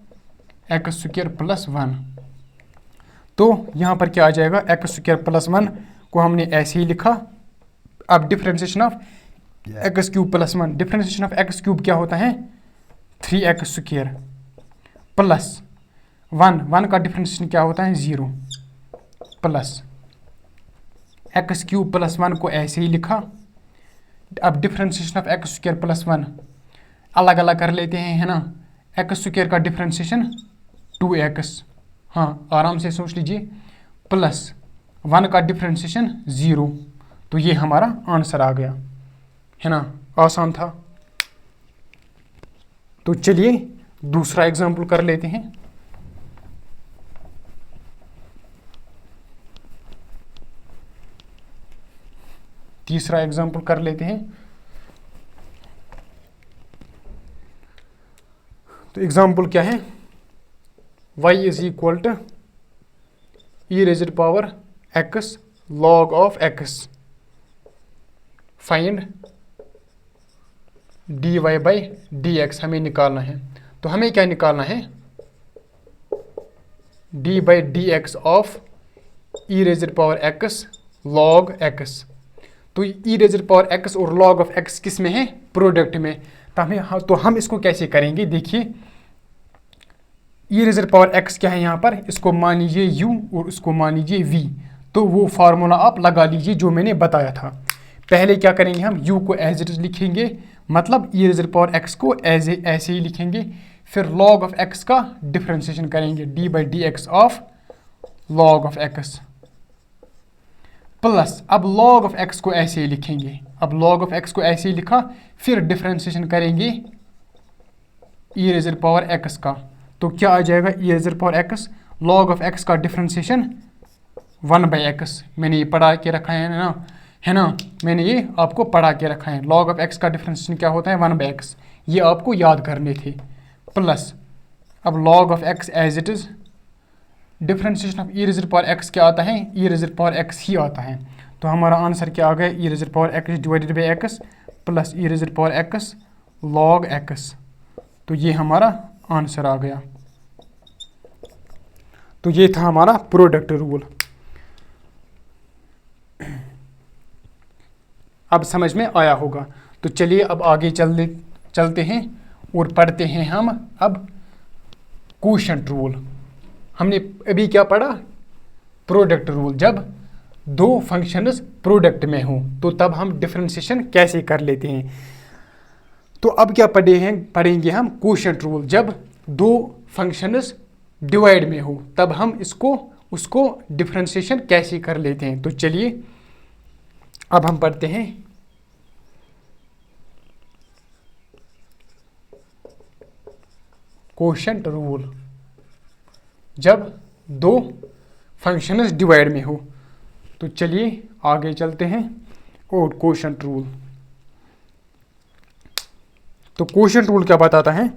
x square plus 1। तो यहाँ पर क्या आ जाएगा, एक्स स्क्वायर प्लस 1 को हमने ऐसे ही लिखा। अब differentiation of x cube plus 1, differentiation of x cube क्या होता है, 3x स्क्वायर प्लस 1 का डिफ्रेंसिएशन क्या होता है, 0, प्लस एक्स क्यूब प्लस 1 को ऐसे ही लिखा। अब differentiation of x square plus 1 अलग अलग कर लेते हैं, है ना। एक्स स्क्वायर का डिफ्रेंसिएशन 2x, हाँ आराम से सोच लीजिए, प्लस 1 का डिफ्रेंसिएशन 0। तो ये हमारा आंसर आ गया, है ना, आसान था। तो चलिए दूसरा एग्जाम्पल कर लेते हैं। तीसरा एग्जाम्पल कर लेते हैं। तो एग्जाम्पल क्या है, y is equal to e raised power x log of x, find dy by d x हमें निकालना है। तो हमें क्या निकालना है, d by d x of e raised power x log x। तो ई रेज़ड पावर x और log ऑफ x किस में है, प्रोडक्ट में। तो हम इसको कैसे करेंगे, देखिए ई रेज़ड पावर x क्या है यहाँ पर, इसको मान लीजिए u और इसको मान लीजिए v। तो वो फार्मूला आप लगा लीजिए जो मैंने बताया था। पहले क्या करेंगे, हम u को एज इट इज लिखेंगे, मतलब ई रेज़ड पावर x को ऐसे ही लिखेंगे। फिर log ऑफ x का डिफ्रेंसिएशन करेंगे, d by d x of log of x, plus अब log ऑफ x को ऐसे ही लिखेंगे। अब log ऑफ x को ऐसे ही लिखा, फिर डिफ्रेंसिएशन करेंगे ई रेज़ड पावर x का। तो क्या आ जाएगा, e raised power x, log of x का डिफ्रेंसिएशन 1/x। मैंने ये पढ़ा के रखा है ना, मैंने ये आपको पढ़ा के रखा है। log ऑफ x का डिफ्रेंसिएशन क्या होता है, 1/x, ये आपको याद करने थे। प्लस अब log of x as it is, differentiation of e raised power x क्या आता है, ई रेज़ड पावर x ही आता है। तो हमारा आंसर क्या आ गया, e raised power x divided by x plus e raised power x log x। तो ये हमारा आंसर आ गया। तो ये था हमारा प्रोडक्ट रूल। अब समझ में आया होगा। तो चलिए अब आगे चलते हैं और पढ़ते हैं हम अब क्वोशंट रूल। हमने अभी क्या पढ़ा, प्रोडक्ट रूल। जब दो फंक्शंस प्रोडक्ट में हो तो तब हम डिफरेंशिएशन कैसे कर लेते हैं। तो अब क्या पढ़ेंगे हम कोशेंट रूल। जब दो फंक्शंस डिवाइड में हो तब हम उसको डिफरेंशिएशन कैसे कर लेते हैं। तो चलिए अब हम पढ़ते हैं कोशेंट रूल। जब दो फंक्शंस डिवाइड में हो तो चलिए आगे चलते हैं और कोशेंट रूल। तो कोशेंट रूल क्या बताता है,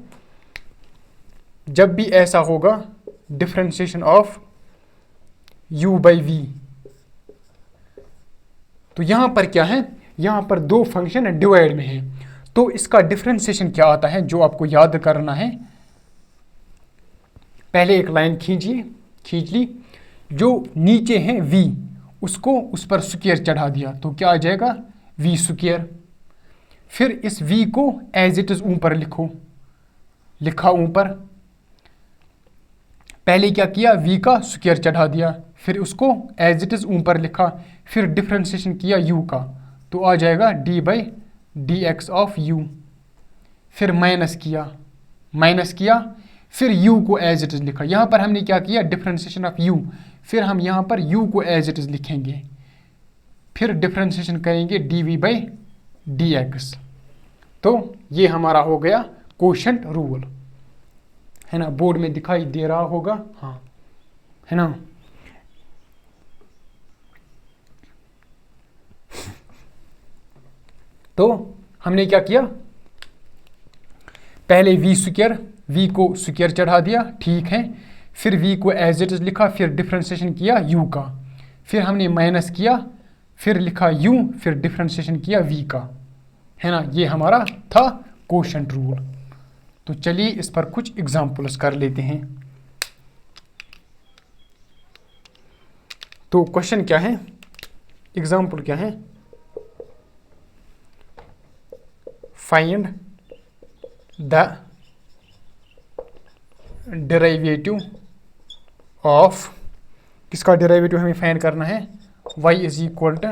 जब भी ऐसा होगा differentiation of u by v, तो यहां पर क्या है, यहां पर दो फंक्शन डिवाइड में है तो इसका डिफरेंशिएशन क्या आता है जो आपको याद करना है। पहले एक लाइन खींच ली, जो नीचे है v उसको उस पर स्क्वायर चढ़ा दिया तो क्या आ जाएगा v स्क्वायर। फिर इस v को एज इट इज ऊपर लिखा ऊपर। पहले क्या किया, v का स्क्वायर चढ़ा दिया, फिर उसको एज इट इज ऊपर लिखा, फिर डिफरेंशिएशन किया u का तो आ जाएगा d by d x of u। फिर माइनस किया, फिर u को एज इट इज लिखा। यहाँ पर हमने क्या किया, डिफरेंशिएशन ऑफ u, फिर हम यहाँ पर u को एज इट इज लिखेंगे, फिर डिफरेंशिएशन करेंगे dv बाई डी एक्स। तो ये हमारा हो गया कोशेंट रूल, है ना। बोर्ड में दिखाई दे रहा होगा, हाँ है ना। तो हमने क्या किया, पहले v स्क्वायर, v को स्क्वायर चढ़ा दिया, ठीक है। फिर v को एज इट इज लिखा, फिर डिफरेंशिएशन किया u का, फिर हमने माइनस किया, फिर लिखा u, फिर डिफरेंशिएशन किया v का, है ना। ये हमारा था कोशेंट रूल। तो चलिए इस पर कुछ एग्जांपल्स कर लेते हैं। तो क्वेश्चन क्या है, एग्जांपल क्या है, फाइंड द डेरिवेटिव ऑफ, किसका डेरिवेटिव हमें फाइंड करना है, y is equal to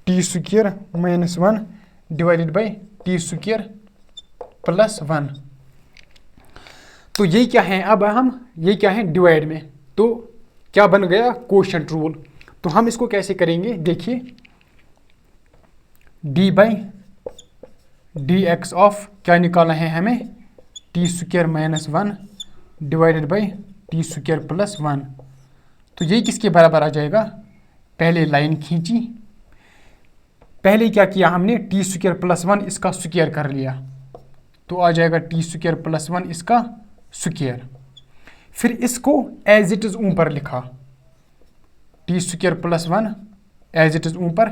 t square minus 1 divided by t square plus 1। तो ये क्या है, अब हम ये क्या है डिवाइड में, तो क्या बन गया कोशेंट रूल। तो हम इसको कैसे करेंगे, देखिए d by d x of क्या निकालना है हमें, T square minus 1 divided by t square plus 1। तो ये किसके बराबर आ जाएगा, पहले लाइन खींची, पहले क्या किया हमने, टी स्क्वायर प्लस 1 इसका स्क्वायर कर लिया तो आ जाएगा टी स्क्वायर प्लस 1 इसका स्क्वायर। फिर इसको एज इट इज ऊपर लिखा, t square plus 1 as it is ऊपर,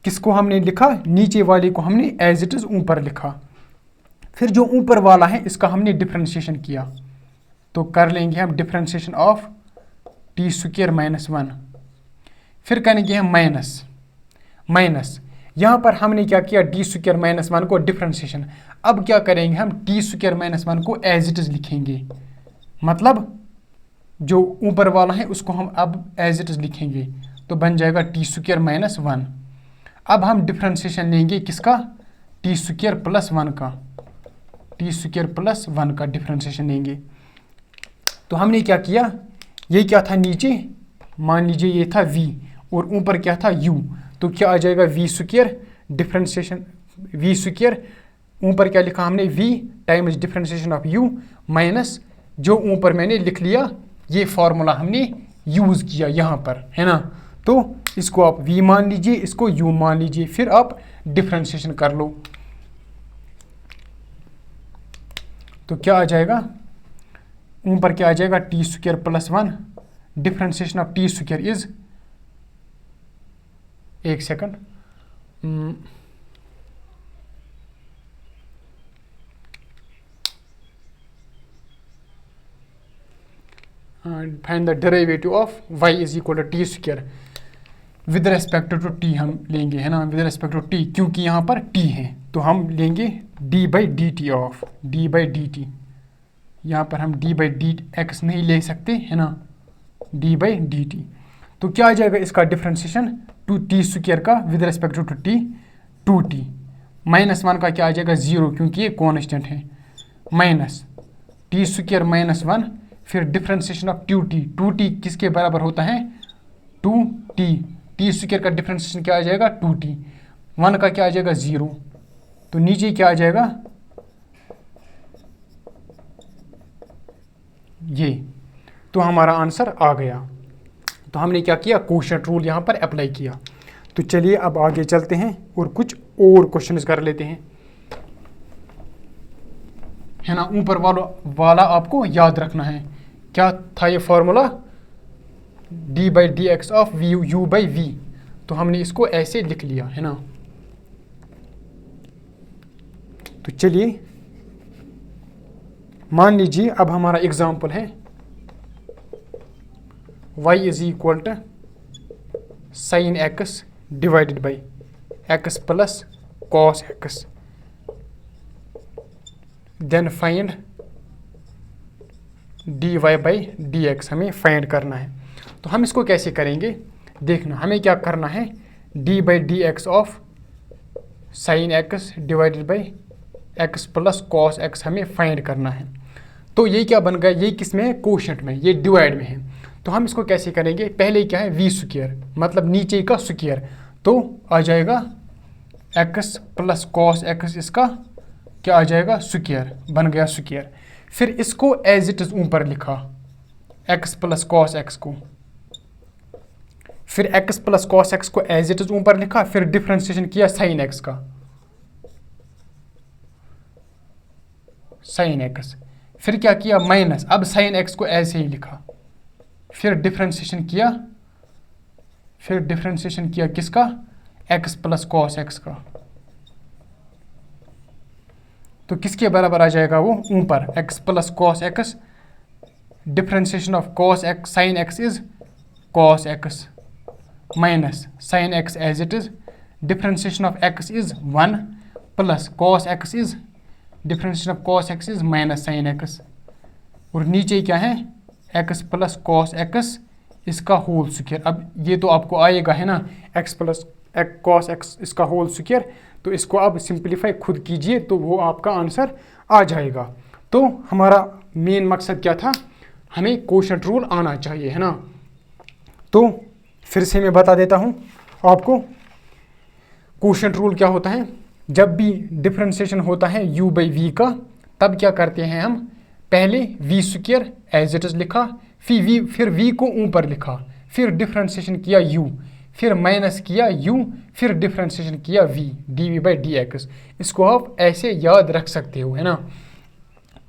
किसको हमने लिखा, नीचे वाले को हमने एज इट इज ऊपर लिखा। फिर जो ऊपर वाला है इसका हमने डिफरेंशिएशन किया तो कर लेंगे हम differentiation of t square minus 1। फिर करेंगे हम माइनस, यहाँ पर हमने क्या किया, टी स्क्वायर माइनस 1 को डिफरेंशिएशन। अब क्या करेंगे हम, टी स्क्वायर माइनस 1 को एज इट इज लिखेंगे, मतलब जो ऊपर वाला है उसको हम अब एज इट इज लिखेंगे तो बन जाएगा टी स्क्वायर माइनस 1। अब हम डिफरेंशिएशन लेंगे किसका, टी स्क्वायर प्लस 1 का, टी स्क्वायर प्लस 1 का डिफरेंशिएशन लेंगे। तो हमने क्या किया, ये क्या था नीचे, मान लीजिए ये था v और ऊपर क्या था u, तो क्या आ जाएगा v square differentiation, v square ऊपर क्या लिखा हमने, v times differentiation of u minus जो ऊपर मैंने लिख लिया, ये फॉर्मूला हमने यूज़ किया यहाँ पर, है ना। तो इसको आप v मान लीजिए, इसको u मान लीजिए, फिर आप डिफरेंशिएशन कर लो। तो क्या आ जाएगा, ऊपर क्या आ जाएगा, t square plus 1 differentiation of t square is, एक second, find the derivative of y is equal to t square with respect to t हम लेंगे, है ना, विद रेस्पेक्ट टू t, क्योंकि यहाँ पर t है तो हम लेंगे d by D T of, d by D T, यहाँ पर हम डी बाई डी एक्स नहीं ले सकते है ना, डी बाई डी टी। तो क्या आ जाएगा इसका डिफ्रेंसिएशन, टू टी स्क्वायर का with respect to t, two t. -1 का क्या आ जाएगा 0, क्योंकि ये कॉन्स्टेंट है, माइनस टी स्क्वायर -1, फिर डिफ्रेंसिएशन ऑफ टू टी किसके बराबर होता है, 2t। टी स्क्वायर का डिफ्रेंसिएशन क्या आ जाएगा 2t, 1 का क्या आ जाएगा 0, तो नीचे क्या आ जाएगा ये। तो हमारा आंसर आ गया। तो हमने क्या किया, कोशेंट रूल यहाँ पर अप्लाई किया। तो चलिए अब आगे चलते हैं और कुछ और क्वेश्चंस कर लेते हैं, है ना। ऊपर वाला आपको याद रखना है, क्या था ये formula, d by d x of v u by v. तो हमने इसको ऐसे लिख लिया है ना। तो चलिए मान लीजिए अब हमारा एग्जाम्पल है y is equal to sine x divided by x plus cos x, then find d y by d x हमें फाइंड करना है। तो हम इसको कैसे करेंगे, देखना हमें क्या करना है, d by d x of sine x divided by x plus cos x हमें फाइंड करना है। तो ये क्या बन गया, ये किस में है, कोशेंट में, ये डिवाइड में है। तो हम इसको कैसे करेंगे, पहले क्या है वी स्क्वायर, मतलब नीचे का स्क्वायर, तो आ जाएगा एक्स प्लस कॉस एक्स, इसका क्या आ जाएगा स्क्वायर, बन गया स्क्वायर। फिर इसको एज इट इज ऊपर लिखा एक्स प्लस कॉस एक्स को, फिर एक्स प्लस कॉस एक्स को एज इट इज ऊपर लिखा, फिर डिफ्रेंशिएशन किया साइन एक्स का, साइन एक्स, फिर क्या किया माइनस, अब साइन एक्स को ऐसे ही लिखा, फिर डिफ्रेंशिएशन किया, फिर डिफ्रेंशिएशन किया किसका, एक्स प्लस कॉस एक्स का। तो किसके बराबर आ जाएगा वो ऊपर, x plus cos x, differentiation of cos x sine x is cos x, minus sine x as it is, differentiation of x is 1 plus cos x is, differentiation of cos x is minus sine x, और नीचे क्या है x plus cos x इसका whole square. अब ये तो आपको आएगा है ना, एक्स प्लस कॉस एक्स इसका होल स्क्वायर, तो इसको आप सिंप्लीफाई खुद कीजिए तो वो आपका आंसर आ जाएगा। तो हमारा मेन मकसद क्या था, हमें कोशेंट रूल आना चाहिए है ना। तो फिर से मैं बता देता हूँ आपको, कोशेंट रूल क्या होता है, जब भी डिफ्रेंशिएशन होता है u बाई वी का, तब क्या करते हैं हम, पहले v square as it is लिखा, फिर v को ऊपर लिखा, फिर डिफ्रेंशिएशन किया u, फिर माइनस किया u, फिर डिफ्रेंशिएशन किया v, d v by d x. इसको आप ऐसे याद रख सकते हो है ना।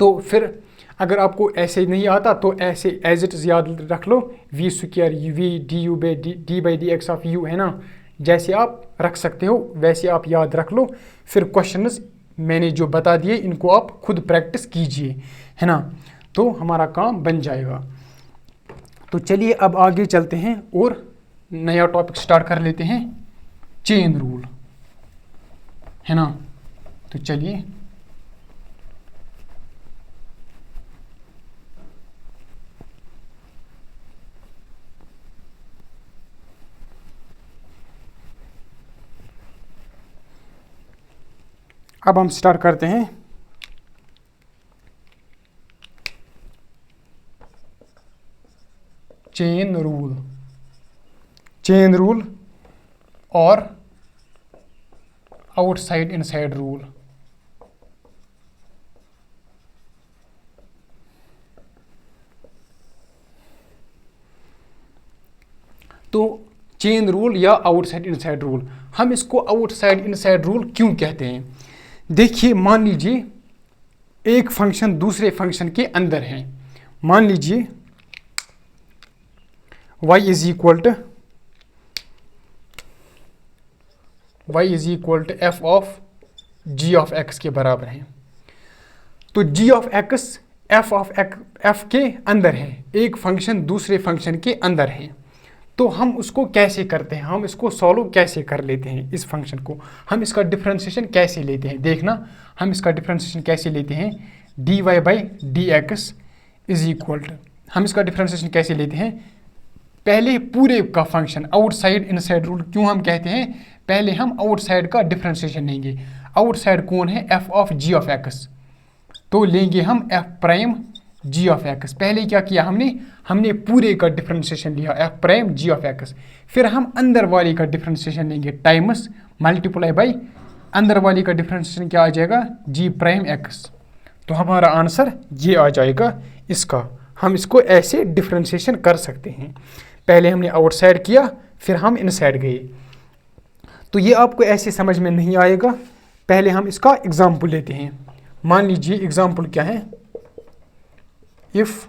तो फिर अगर आपको ऐसे नहीं आता तो ऐसे एज इट इज याद रख लो, v square v d u by d by d x of u है ना, जैसे आप रख सकते हो वैसे आप याद रख लो। फिर क्वेश्चंस मैंने जो बता दिए इनको आप खुद प्रैक्टिस कीजिए है ना, तो हमारा काम बन जाएगा। तो चलिए अब आगे चलते हैं और नया टॉपिक स्टार्ट कर लेते हैं, चेन रूल है ना। तो चलिए अब हम स्टार्ट करते हैं चेन रूल, चेन रूल और आउटसाइड इनसाइड रूल। तो चेन रूल या आउटसाइड इनसाइड रूल, हम इसको आउटसाइड इनसाइड रूल क्यों कहते हैं, देखिए मान लीजिए एक फंक्शन दूसरे फंक्शन के अंदर है, मान लीजिए y is equal to f of g of x के बराबर है। तो जी ऑफ एक्स एफ के अंदर है, एक फंक्शन दूसरे फंक्शन के अंदर है। तो हम उसको कैसे करते हैं, हम इसको सॉल्व कैसे कर लेते हैं, इस फंक्शन को हम इसका डिफरेंशिएशन कैसे लेते हैं, देखना हम इसका डिफरेंशिएशन कैसे लेते हैं। dy by d x is equal to, हम इसका डिफ्रेंसिएशन कैसे लेते हैं, पहले पूरे का फंक्शन आउटसाइड इनसाइड रूल क्यों हम कहते हैं, पहले हम आउटसाइड का डिफ्रेंसिएशन लेंगे। आउटसाइड कौन है, f of g of x, तो लेंगे हम f prime g of x. पहले क्या किया हमने पूरे का डिफ्रेंसिएशन लिया f prime g of x, फिर हम अंदर वाले का डिफ्रेंसिएशन लेंगे टाइम्स मल्टीप्लाई बाई अंदर वाले का डिफ्रेंसिएशन क्या आ जाएगा, जी प्राइम एक्स। तो हमारा आंसर ये आ जाएगा इसका। हम इसको ऐसे डिफ्रेंसिएशन कर सकते हैं, पहले हमने आउटसाइड किया फिर हम इनसाइड गए। तो ये आपको ऐसे समझ में नहीं आएगा, पहले हम इसका एग्जाम्पल लेते हैं। मान लीजिए एग्जाम्पल क्या है, if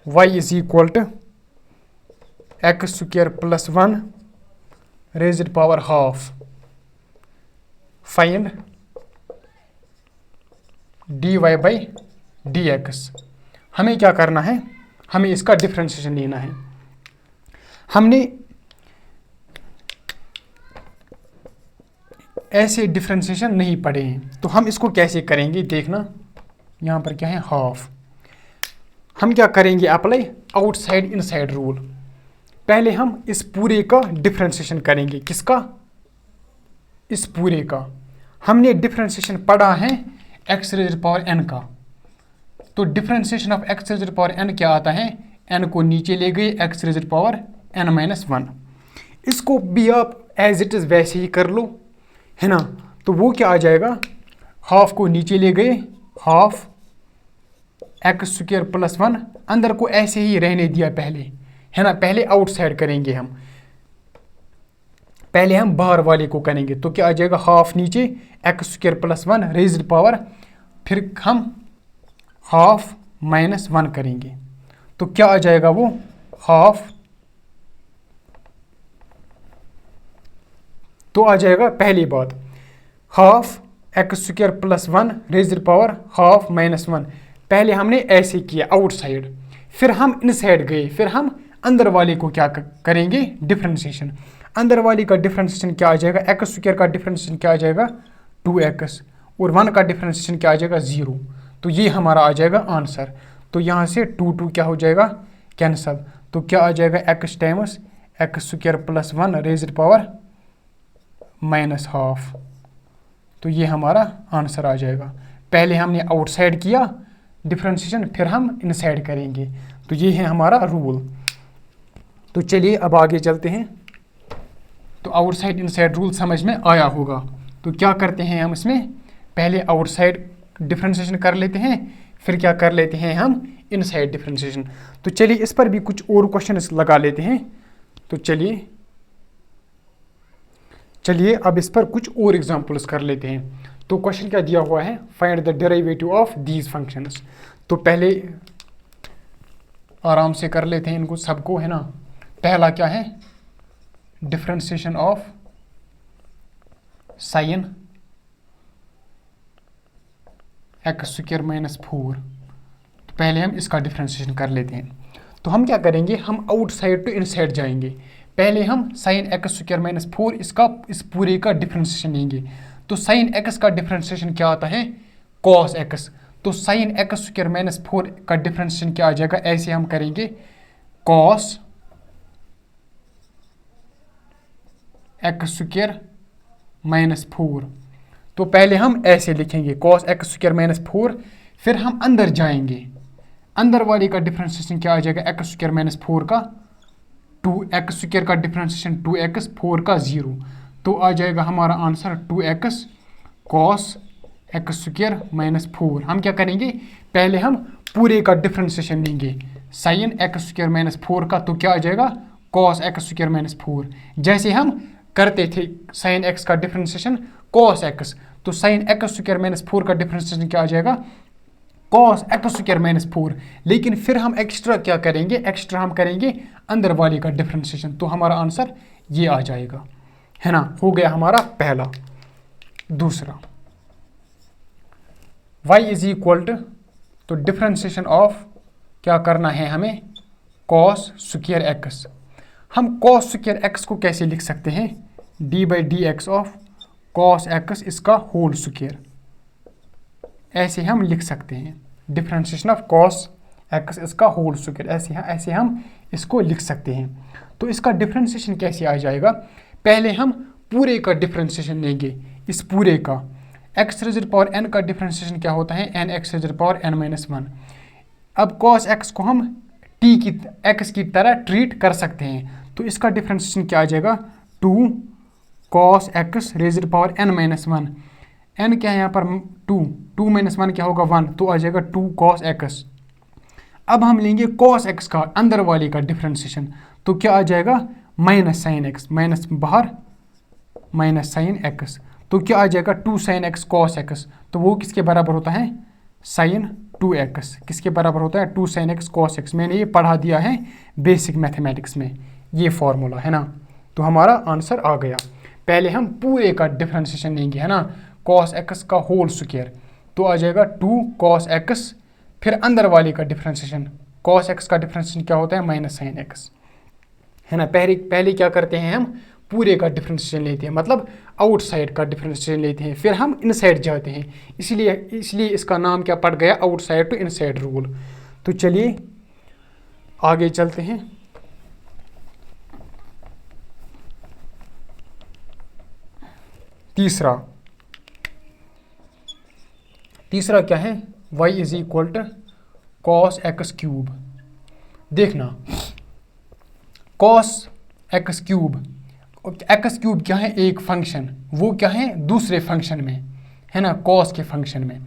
y is equal to x square plus 1 raised power half, find dy by d x. हमें क्या करना है, हमें इसका डिफ्रेंसिएशन लेना है। हमने ऐसे डिफ्रेंसिएशन नहीं पढ़े हैं, तो हम इसको कैसे करेंगे देखना। यहाँ पर क्या है, हाफ। हम क्या करेंगे, अप्लाई आउटसाइड इनसाइड रूल। पहले हम इस पूरे का डिफ्रेंसिएशन करेंगे, किसका, इस पूरे का। हमने डिफ्रेंसिएशन पढ़ा है एक्स रेज़्ड पावर एन का, तो differentiation of x raised power n क्या आता है, एन को नीचे ले गए x raised power n minus 1। इसको भी आप एज इट इज़ वैसे ही कर लो, है ना। तो वो क्या आ जाएगा, हाफ को नीचे ले गए, हाफ एक्स स्क्वायर प्लस 1, अंदर को ऐसे ही रहने दिया पहले, है ना। पहले आउटसाइड करेंगे हम, पहले हम बाहर वाले को करेंगे, तो क्या आ जाएगा, हाफ नीचे x square plus 1 raised power, फिर हम हाफ माइनस 1 करेंगे, तो क्या आ जाएगा वो हाफ। तो आ जाएगा पहली बात, half x square plus 1 raised power half minus 1। पहले हमने ऐसे किया आउटसाइड, फिर हम इनसाइड गए, फिर हम अंदर वाले को क्या करेंगे, डिफ्रेंसिएशन। अंदर वाले का डिफ्रेंसिएशन क्या आ जाएगा, एक्स स्क्वायर का डिफ्रेंसिएशन क्या आ जाएगा 2x, और 1 का डिफ्रेंसिएशन क्या आ जाएगा 0। तो ये हमारा आ जाएगा आंसर। तो यहाँ से 2 क्या हो जाएगा, कैंसल। तो क्या आ जाएगा, x times x square plus 1 raised power minus half. तो ये हमारा आंसर आ जाएगा। पहले हमने आउटसाइड किया डिफ्रेंसिएशन, फिर हम इनसाइड करेंगे। तो ये है हमारा रूल। तो चलिए अब आगे चलते हैं। तो आउटसाइड इनसाइड रूल समझ में आया होगा। तो क्या करते हैं हम इसमें, पहले आउटसाइड डिफ्रेंसिएशन कर लेते हैं, फिर क्या कर लेते हैं हम, इनसाइड डिफ्रेंसिएशन। तो चलिए इस पर भी कुछ और क्वेश्चन लगा लेते हैं। तो चलिए अब इस पर कुछ और एग्जांपल्स कर लेते हैं। तो क्वेश्चन क्या दिया हुआ है, find the derivative of these functions. तो पहले आराम से कर लेते हैं इनको सबको, है ना। पहला क्या है, differentiation of sine x square minus 4। तो पहले हम इसका डिफ्रेंसिएशन कर लेते हैं। तो हम क्या करेंगे, हम आउटसाइड टू इनसाइड जाएंगे। पहले हम साइन एक्स स्क्वायर माइनस 4 इस पूरे का डिफ्रेंसिएशन लेंगे। तो साइन एक्स का डिफ्रेंसिएशन क्या आता है, कॉस एक्स। तो साइन एक्स स्क्वायर माइनस 4 का डिफ्रेंसिएशन क्या आ जाएगा, ऐसे हम करेंगे कॉस एक्स स्क्वायर माइनस 4। तो पहले हम ऐसे लिखेंगे कॉस एक्स स्क्वायर माइनस 4, फिर हम अंदर जाएंगे, अंदर वाले का डिफ्रेंसिएशन क्या आ जाएगा, एक्स स्क्वायर माइनस 4 का 2x स्क्वायर का डिफ्रेंसिएशन 2x 4 का 0। तो आ जाएगा हमारा answer 2x cos x square minus 4। हम क्या करेंगे, पहले हम पूरे का डिफ्रेंसिएशन लेंगे साइन एक्स स्क्वायर माइनस 4 का, तो क्या आ जाएगा कॉस एक्स स्क्वायर माइनस 4। जैसे हम करते थे साइन एक्स का डिफ्रेंसिएशन कॉस एक्स, तो साइन एक्स स्क्वायर माइनस 4 का डिफ्रेंसिएशन क्या आ जाएगा, कॉस एक्स स्क्वायर माइनस 4। लेकिन फिर हम एक्स्ट्रा क्या करेंगे, एक्स्ट्रा हम करेंगे अंदर वाले का डिफ्रेंसिएशन। तो हमारा आंसर ये आ जाएगा, है ना। हो गया हमारा पहला। दूसरा, y इज इक्वल टू, तो डिफ्रेंसिएशन ऑफ क्या करना है हमें, कॉस स्क्वायर एक्स। हम कॉस स्क्वायर एक्स को कैसे लिख सकते हैं, d by d x of cos x इसका होल स्क्वायर। ऐसे हम लिख सकते हैं, डिफरेंशिएशन ऑफ कॉस एक्स इसका होल स्क्वायर, ऐसे हम इसको लिख सकते हैं। तो इसका डिफरेंशिएशन कैसे आ जाएगा, पहले हम पूरे का डिफरेंशिएशन लेंगे, इस पूरे का एक्स रेज़ पावर एन का डिफरेंशिएशन क्या होता है, n x raise power n minus one. अब कॉस एक्स को हम टी की एक्स की तरह ट्रीट कर सकते हैं, तो इसका डिफरेंशिएशन क्या आ जाएगा, 2 cos x raise power n minus one. N क्या है यहाँ पर 2 माइनस वन क्या होगा 1, तो आ जाएगा 2 कॉस एक्स। अब हम लेंगे कॉस एक्स का अंदर वाले का डिफरेंशिएशन, तो क्या आ जाएगा माइनस साइन एक्स, माइनस बाहर माइनस साइन एक्स, तो क्या आ जाएगा 2 साइन एक्स कॉस एक्स, तो वो किसके बराबर होता है साइन 2x, किसके बराबर होता है 2 साइन एक्स कॉस एक्स। मैंने ये पढ़ा दिया है बेसिक मैथमेटिक्स में, ये फॉर्मूला है ना। तो हमारा आंसर आ गया। पहले हम पूरे का डिफरेंशिएशन लेंगे है ना, कॉस एक्स का होल स्क्वायर, तो आ जाएगा 2 कॉस एक्स, फिर अंदर वाले का डिफरेंशिएशन, कॉस एक्स का डिफरेंशिएशन क्या होता है माइनस साइन एक्स, है ना। पहले क्या करते हैं हम पूरे का डिफरेंशिएशन लेते हैं, मतलब आउटसाइड का डिफरेंशिएशन लेते हैं, फिर हम इनसाइड जाते हैं, इसलिए इसका नाम क्या पड़ गया, आउटसाइड टू इनसाइड रूल। तो चलिए आगे चलते हैं। तीसरा क्या है, y is equal to cos x cube. देखना cos x cube, x cube क्या है एक फंक्शन, वो क्या है दूसरे फंक्शन में, है ना, कॉस के फंक्शन में।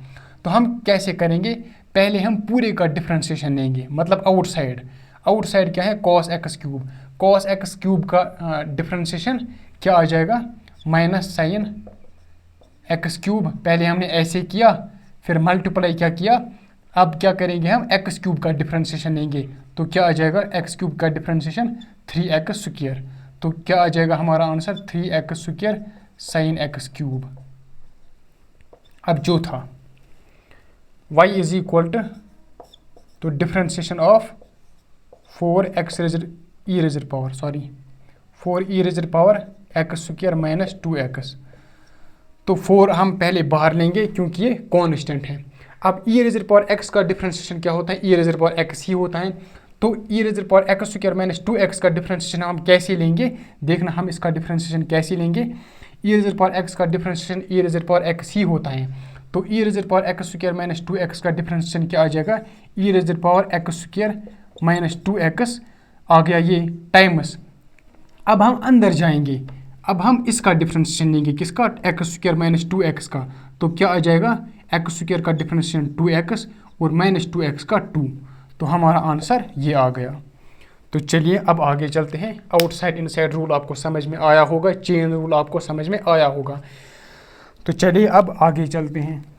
तो हम कैसे करेंगे, पहले हम पूरे का डिफरेंशिएशन लेंगे, मतलब आउटसाइड क्या है cos x cube, cos x cube का डिफरेंशिएशन क्या आ जाएगा माइनस साइन एक्स क्यूब। पहले हमने ऐसे किया, फिर मल्टीप्लाई क्या किया, अब क्या करेंगे हम एक्स क्यूब का डिफरेंशिएशन लेंगे, तो क्या आ जाएगा एक्स क्यूब का डिफरेंशिएशन 3x स्क्वायर, तो क्या आ जाएगा हमारा answer 3x square sine x cube. अब जो था y is equal to differentiation of 4 e raiser power x square minus 2x, तो 4 हम पहले बाहर लेंगे क्योंकि ये कॉन्स्टेंट है। अब e रेज़र पावर x का डिफरेंशिएशन क्या होता है, e रेज़र पावर x ही होता है, तो e raiser power x square minus 2x का डिफरेंशिएशन हम कैसे लेंगे, देखना हम इसका डिफरेंशिएशन कैसे लेंगे। e रेज़र पावर x का differentiation e raiser power x ही होता है, तो e raiser power x square minus 2x का डिफरेंशिएशन क्या आ जाएगा, e raiser power x square minus 2x आ गया ये टाइम्स। अब हम अंदर जाएंगे, अब हम इसका डिफरेंशिएशन लेंगे, किसका, एक्स स्क्वायर माइनस 2x का, तो क्या आ जाएगा एक्स स्क्वायर का डिफरेंशिएशन 2x और माइनस 2x का 2, तो हमारा आंसर ये आ गया। तो चलिए अब आगे चलते हैं। आउटसाइड इनसाइड रूल आपको समझ में आया होगा, चेन रूल आपको समझ में आया होगा, तो चलिए अब आगे चलते हैं।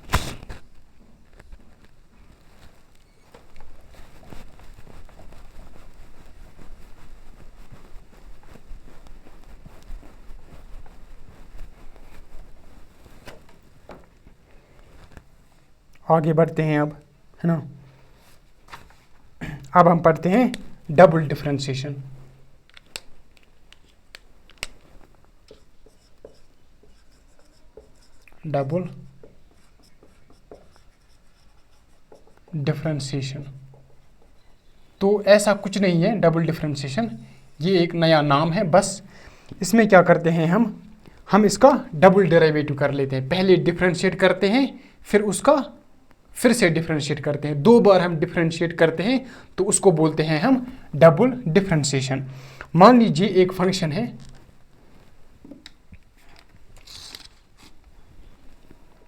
आगे बढ़ते हैं अब, है ना। अब हम पढ़ते हैं डबल डिफरेंशिएशन। डबल डिफरेंशिएशन, तो ऐसा कुछ नहीं है डबल डिफरेंशिएशन, ये एक नया नाम है बस। इसमें क्या करते हैं हम इसका डबल डेरिवेटिव कर लेते हैं, पहले डिफरेंशिएट करते हैं फिर उसका फिर से डिफरेंशिएट करते हैं, 2 बार हम डिफरेंशिएट करते हैं, तो उसको बोलते हैं हम डबल डिफरेंशिएशन। मान लीजिए एक फंक्शन है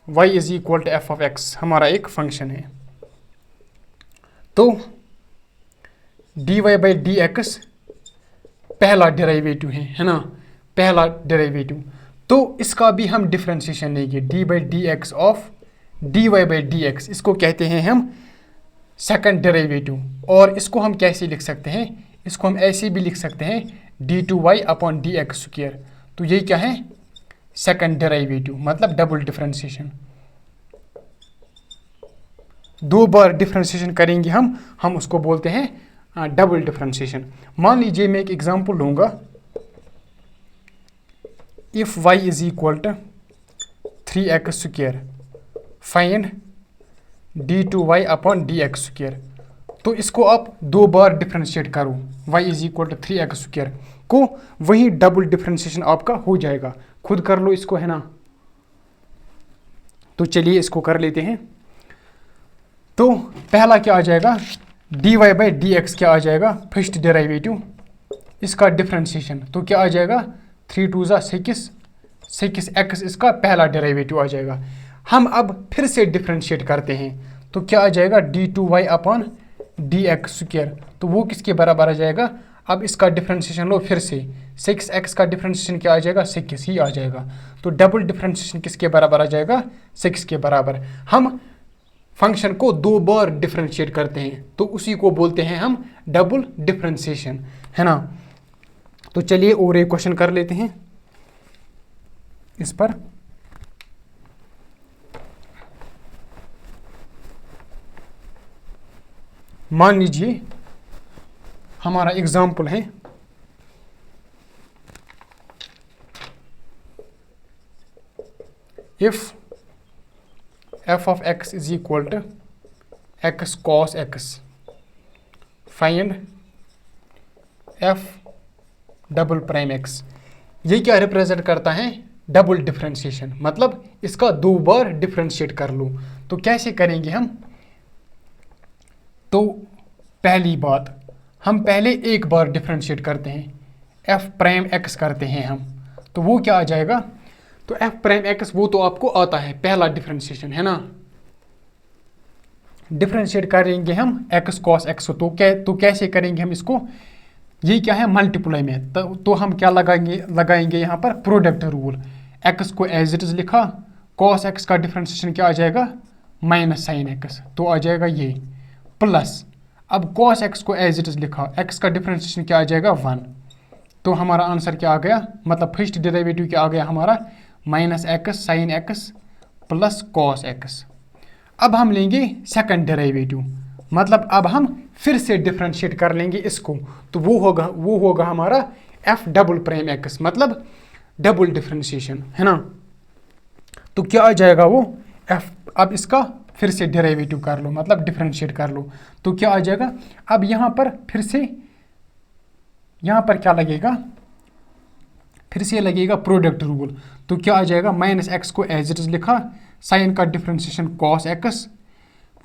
y is equal to f of x, हमारा एक फंक्शन है, तो dy बाई डी एक्स पहला डेरिवेटिव है ना, पहला डेरिवेटिव, तो इसका भी हम डिफरेंशिएशन लेंगे, D by d x of dy by d x, इसको कहते हैं हम सेकंड डेरिवेटिव। और इसको हम कैसे लिख सकते हैं, इसको हम ऐसे भी लिख सकते हैं d2y upon d x square, तो ये क्या है सेकंड डेरिवेटिव, मतलब डबल डिफरेंशिएशन। 2 बार डिफरेंशिएशन करेंगे हम उसको बोलते हैं डबल डिफरेंशिएशन। मान लीजिए मैं एक एग्जांपल लूँगा, if y is equal to 3x square, find d2y upon d x square. तो इसको आप 2 बार डिफ्रेंशिएट करो, y is equal to 3x square को, वही डबल डिफ्रेंशिएशन आपका हो जाएगा। खुद कर लो इसको, है ना। तो चलिए इसको कर लेते हैं। तो पहला क्या आ जाएगा, dy बाई डी एक्स क्या आ जाएगा, फर्स्ट डेरिवेटिव इसका डिफ्रेंशिएशन। तो क्या आ जाएगा, 3 2 ज़ा 6, 6x इसका पहला डेरिवेटिव आ जाएगा। हम अब फिर से डिफ्रेंशिएट करते हैं, तो क्या आ जाएगा, d2y upon d x square. तो वो किसके बराबर आ जाएगा, अब इसका डिफ्रेंशिएशन लो फिर से, 6x का डिफ्रेंशिएशन क्या आ जाएगा, 6 ही आ जाएगा। तो डबल डिफ्रेंशिएशन किसके बराबर आ जाएगा, 6 के बराबर। हम फंक्शन को 2 बार डिफ्रेंशिएट करते हैं, तो उसी को बोलते हैं हम डबल डिफ्रेंशिएशन, है ना। तो चलिए और एक क्वेश्चन कर लेते हैं इस पर। मान लीजिए हमारा एग्जाम्पल है if f of x is equal to x cos x, find f double prime x। ये क्या रिप्रेजेंट करता है, डबल डिफ्रेंशिएशन, मतलब इसका 2 बार डिफ्रेंशिएट कर लो। तो कैसे करेंगे हम, तो पहली बात हम पहले एक बार डिफ्रेंशिएट करते हैं, f प्राइम x करते हैं हम। तो वो क्या आ जाएगा, तो f प्राइम x वो तो आपको आता है, पहला डिफ्रेंशिएशन, है ना। डिफ्रेंशिएट करेंगे हम x cos x, तो कैसे करेंगे हम इसको, ये क्या है, मल्टीप्लाई में। तो हम क्या लगाएंगे यहाँ पर प्रोडक्ट रूल। x को एज इट इज लिखा, cos x का डिफ्रेंशिएशन क्या आ जाएगा, माइनस साइन x, तो आ जाएगा ये प्लस। अब cos x को एज इट इज लिखा, x का डिफ्रेंशिएशन क्या आ जाएगा, 1। तो हमारा आंसर क्या आ गया, मतलब फर्स्ट डेरिवेटिव क्या आ गया हमारा, minus x sine x plus cos x. अब हम लेंगे सेकंड डेरिवेटिव, मतलब अब हम फिर से डिफ्रेंशिएट कर लेंगे इसको। तो वो होगा हमारा f डबल प्राइम एक्स, मतलब डबल डिफ्रेंशिएशन, है ना। तो क्या आ जाएगा वो f, अब इसका फिर से डेरिवेटिव कर लो, मतलब डिफ्रेंशिएट कर लो। तो क्या आ जाएगा, अब यहाँ पर फिर से यहाँ पर क्या लगेगा, फिर से लगेगा प्रोडक्ट रूल। तो क्या आ जाएगा, माइनस एक्स को एज इट इज लिखा, साइन का डिफ्रेंशिएशन कॉस एक्स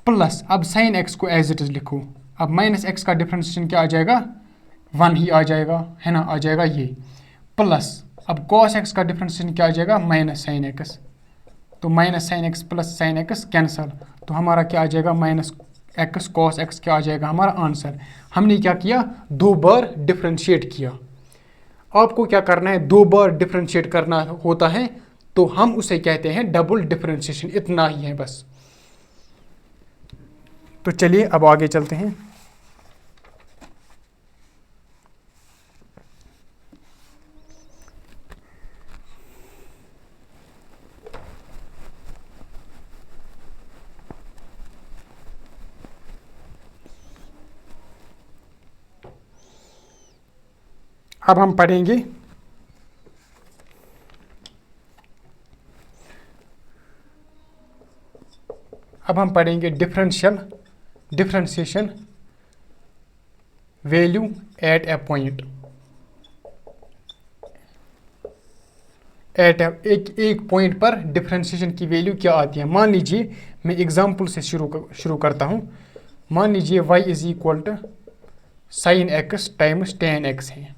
प्लस, अब साइन एक्स को एज इट इज लिखो, अब माइनस एक्स का डिफ्रेंशिएशन क्या आ जाएगा, 1 ही आ जाएगा, है ना, आ जाएगा ये प्लस। अब कॉस एक्स का डिफ्रेंशिएशन क्या आ जाएगा, माइनस साइन एक्स। तो minus sine x plus sine x cancel, तो हमारा क्या आ जाएगा, माइनस एक्स कॉस एक्स क्या आ जाएगा हमारा आंसर। हमने क्या किया, 2 बार डिफ्रेंशिएट किया। आपको क्या करना है, 2 बार डिफ्रेंशिएट करना होता है, तो हम उसे कहते हैं डबल डिफ्रेंशिएशन, इतना ही है बस। तो चलिए अब आगे चलते हैं। अब हम पढ़ेंगे डिफ्रेंशिएशन वैल्यू एट ए पॉइंट। एक पॉइंट पर डिफ्रेंशिएशन की वैल्यू क्या आती है। मान लीजिए मैं एग्जांपल से शुरू करता हूँ। मान लीजिए y is equal to sine x times tan x है।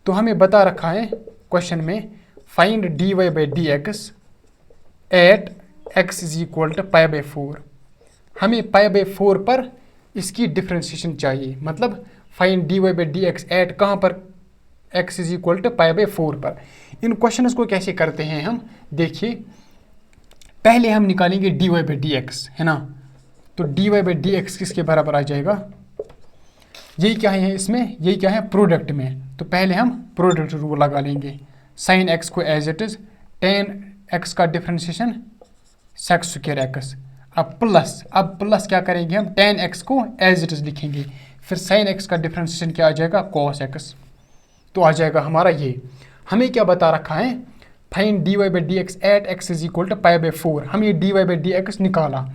तो हमें बता रखा है क्वेश्चन में, find dy by d x at x is equal to pi by 4। हमें पाई बाई 4 पर इसकी डिफ्रेंशिएशन चाहिए, मतलब find dy by d x at कहाँ पर, x is equal to pi by 4 पर। इन क्वेश्चंस को कैसे करते हैं हम, देखिए पहले हम निकालेंगे dy बाई डी एक्स, है ना। तो dy बाई डी एक्स किसके बराबर आ जाएगा, यही क्या है इसमें, यही क्या है प्रोडक्ट में। तो पहले हम प्रोडक्ट रूल लगा लेंगे, साइन एक्स को as it is, tan x का डिफ्रेंशिएशन सेक्स स्क्वायर एक्स, अब प्लस क्या करेंगे हम, टेन एक्स को एज इट इज लिखेंगे, फिर साइन एक्स का डिफ्रेंशिएशन क्या आ जाएगा, कॉस एक्स। तो आ जाएगा हमारा ये। हमें क्या बता रखा है, find dy by d x at x is equal to pi by 4। हम ये dy बाई डी एक्स निकाला।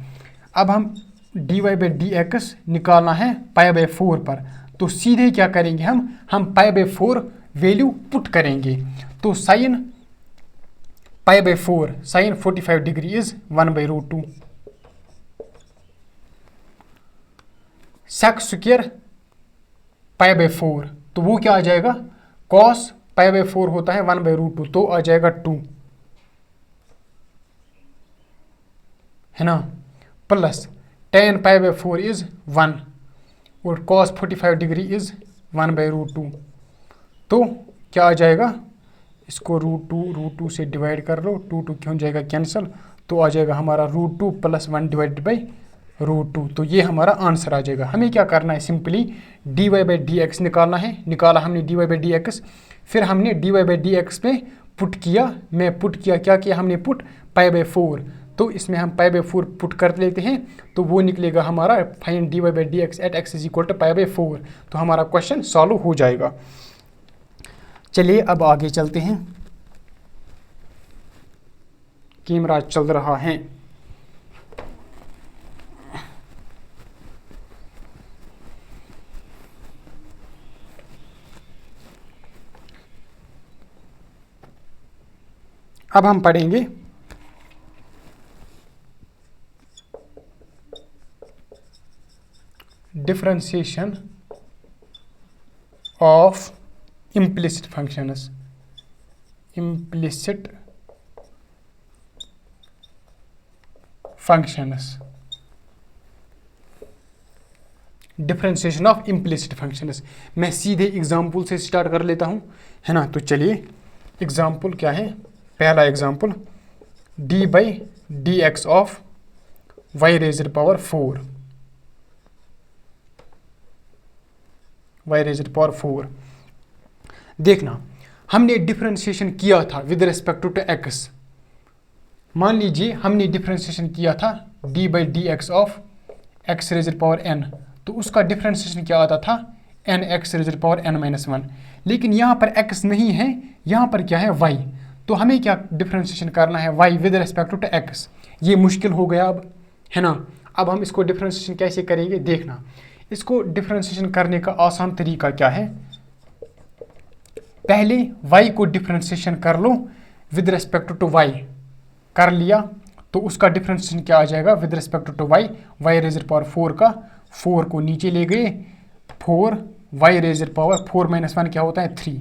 अब हम dy बाई डी एक्स निकालना है पाई बाई 4 पर, तो सीधे क्या करेंगे हम पाई बाई 4 वैल्यू पुट करेंगे। तो sine pi by 4 sine 45 degree is 1/√2 sec square pi by 4, तो वो क्या आ जाएगा, कॉस पाई बाई 4 होता है 1/√2, तो आ जाएगा 2, है ना, plus tan pi by 4 is 1 और cos 45 डिग्री इज 1/√2, तो क्या आ जाएगा, इसको √2 से डिवाइड कर लो, 2 क्यों जाएगा कैंसिल, तो आ जाएगा हमारा √2 + 1 डिवाइडेड बाई √2, तो ये हमारा आंसर आ जाएगा। हमें क्या करना है, simply dy by d x निकालना है, निकाला हमने dy बाई डी एक्स, फिर हमने dy बाई डी एक्स पे पुट किया, क्या किया हमने पुट पाई बाई 4, तो इसमें हम पाई बाई 4 पुट कर लेते हैं, तो वो निकलेगा हमारा find dy by d x at x is equal to pi by 4, तो हमारा क्वेश्चन सॉल्व हो जाएगा। चलिए अब आगे चलते हैं, कैमरा चल रहा है। अब हम पढ़ेंगे differentiation of implicit functions, differentiation of implicit functions. मैं सीधे एग्जाम्पल से स्टार्ट कर लेता हूँ, है ना, तो चलिए एग्जाम्पल क्या है, पहला example d by d x of y raiser power 4, देखना हमने डिफरेंशिएशन किया था विद रिस्पेक्ट टू एक्स। मान लीजिए हमने डिफरेंशिएशन किया था d by d x of x razor power n, तो उसका डिफरेंशिएशन क्या आता था n x razor power n-1, लेकिन यहाँ पर x नहीं है, यहाँ पर क्या है y, तो हमें क्या डिफरेंशिएशन करना है y with respect to x। ये मुश्किल हो गया अब, है ना। अब हम इसको डिफरेंशिएशन कैसे करेंगे, देखना इसको डिफरेंशिएशन करने का आसान तरीका क्या है, पहले y को डिफरेंशिएशन कर लो विद रिस्पेक्ट टू y, कर लिया तो उसका डिफरेंशिएशन क्या आ जाएगा with respect to y, y raiser power 4 का 4 को नीचे ले गए, 4 y रेज़र पावर 4-1 क्या होता है 3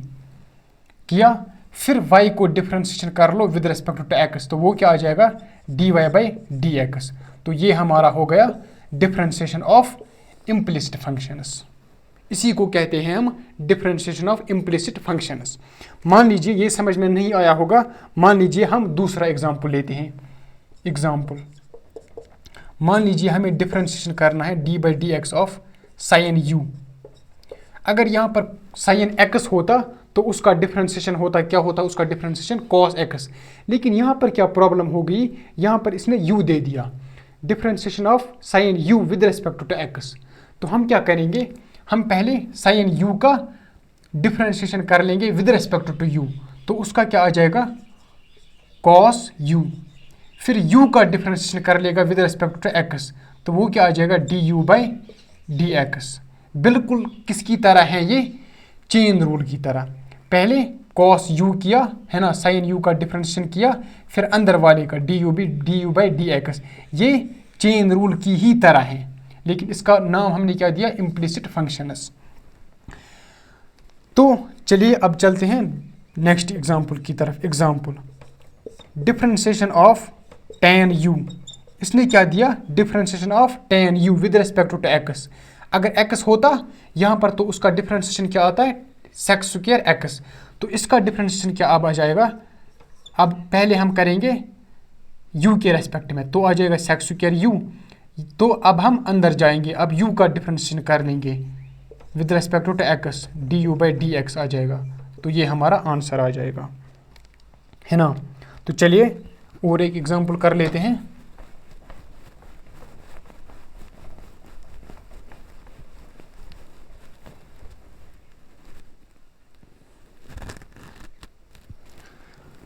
किया, फिर y को डिफरेंशिएशन कर लो विद रिस्पेक्ट टू x, तो वो क्या आ जाएगा dy बाई डी एक्स, तो ये हमारा हो गया डिफरेंशिएशन ऑफ इम्प्लिसिट फंक्शंस। इसी को कहते हैं हम डिफरेंशिएशन ऑफ इम्प्लिसिट फंक्शंस। मान लीजिए ये समझ में नहीं आया होगा, मान लीजिए हम दूसरा एग्जाम्पल लेते हैं। एग्जाम्पल मान लीजिए हमें डिफरेंशिएशन करना है d by d x of sine you. अगर यहाँ पर साइन एक्स होता तो उसका डिफरेंशिएशन होता, क्या होता उसका डिफरेंशिएशन कॉस एक्स, लेकिन यहाँ पर क्या प्रॉब्लम हो गई, यहाँ पर इसने यू दे दिया, differentiation of sine u with respect to x. तो हम क्या करेंगे, हम पहले साइन u का डिफरेंशिएशन कर लेंगे विद रिस्पेक्ट टू u, तो उसका क्या आ जाएगा cos u, फिर u का डिफरेंशिएशन कर लेगा विद रिस्पेक्ट टू x, तो वो क्या आ जाएगा du बाई डी एक्स। बिल्कुल किसकी तरह है ये, चेन रूल की तरह, पहले cos u किया, है ना, साइन u का डिफरेंशिएशन किया, फिर अंदर वाले का du बाई डी एक्स, ये चेन रूल की ही तरह है, लेकिन इसका नाम हमने क्या दिया इम्प्लिसिट फंक्शंस। तो चलिए अब चलते हैं नेक्स्ट एग्जाम्पल की तरफ। Example differentiation of tan u, इसने क्या दिया differentiation of tan u with respect to x। अगर x होता यहाँ पर तो उसका डिफरेंशिएशन क्या आता है सेक स्क्वायर x, तो इसका डिफरेंशिएशन क्या अब आ जाएगा, अब पहले हम करेंगे u के रेस्पेक्ट में, तो आ जाएगा सेक स्क्वायर u, तो अब हम अंदर जाएंगे, अब u का डिफरेंशिएशन कर लेंगे with respect to x, du by d x आ जाएगा, तो ये हमारा आंसर आ जाएगा, है ना। तो चलिए और एक एग्जांपल कर लेते हैं।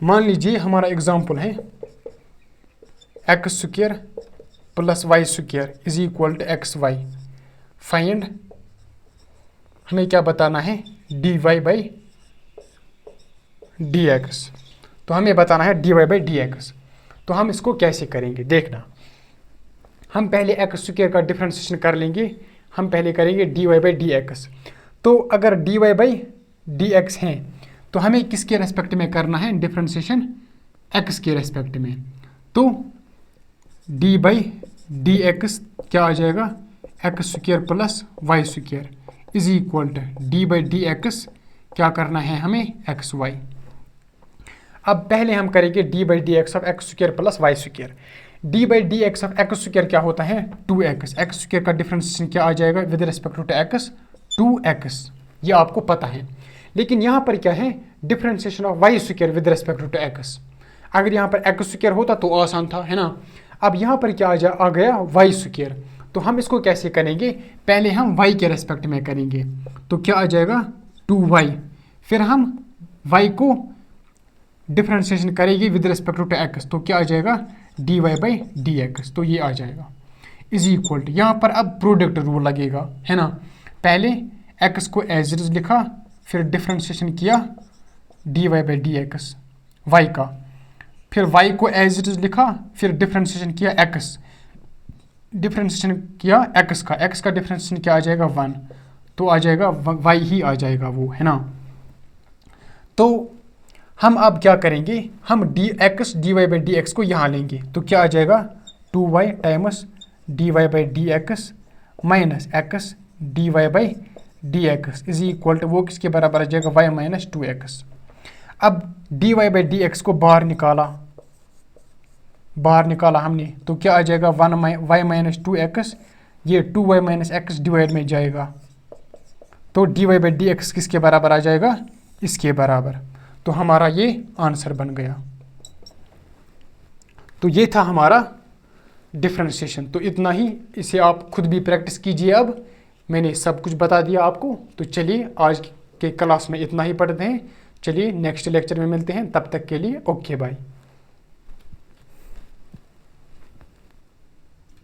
मान लीजिए हमारा एग्जांपल है x² plus y square is equal to x y. Find, हमें क्या बताना है, d y by d x. तो हमें बताना है d y by d x. तो हम इसको कैसे करेंगे देखना, हम पहले एक्स स्क्वायर का डिफ्रेंशिएशन कर लेंगे। हम पहले करेंगे d y by d x. तो अगर d y by d x हैं तो हमें किसके रेस्पेक्ट में करना है डिफ्रेंशिएशन, एक्स के रेस्पेक्ट में। तो डी बाई डी एक्स क्या आ जाएगा, x square plus y square is equal to d by d x, क्या करना है हमें, एक्स वाई। अब पहले हम करेंगे d by d x of x square plus y square. D by d x of x square क्या होता है, 2x। एक्स स्क्वायर का डिफरेंशिएशन क्या आ जाएगा with respect to x, 2x, ये आपको पता है। लेकिन यहाँ पर क्या है, differentiation of y square with respect to x. अगर यहाँ पर एक्स स्क्वायर होता तो आसान था, है ना। अब यहाँ पर क्या आ गया वाई स्क्वायर। तो हम इसको कैसे करेंगे, पहले हम y के रेस्पेक्ट में करेंगे। तो क्या आ जाएगा 2y, फिर हम y को डिफरेंशिएशन करेंगे विद रिस्पेक्ट टू एक्स। तो क्या आ जाएगा d y by d x. तो ये आ जाएगा इज इक्वल टू, यहाँ पर अब प्रोडक्ट रूल लगेगा, है ना। पहले x को एज इट इज लिखा, फिर डिफरेंशिएशन किया d y by d x y का, फिर y को एज इट इज लिखा, फिर डिफरेंशिएशन किया x, डिफरेंशिएशन किया x का डिफरेंशिएशन क्या आ जाएगा 1। तो आ जाएगा y ही आ जाएगा वो, है ना। तो हम अब क्या करेंगे, हम d x d y by d x को यहाँ लेंगे। तो क्या आ जाएगा 2y times d y by d x minus x d y by d x is equal to, वो किसके बराबर आ जाएगा y माइनस 2x। अब d y by d x को बाहर निकाला हमने। तो क्या आ जाएगा 1y माइनस 2x, ये 2y माइनस एक्स डिवाइड में जाएगा। तो d y by d x किसके बराबर आ जाएगा, इसके बराबर। तो हमारा ये आंसर बन गया। तो ये था हमारा डिफरेंशिएशन। तो इतना ही, इसे आप खुद भी प्रैक्टिस कीजिए। अब मैंने सब कुछ बता दिया आपको। तो चलिए आज के क्लास में इतना ही पढ़ते हैं। चलिए नेक्स्ट लेक्चर में मिलते हैं, तब तक के लिए ओके बाय।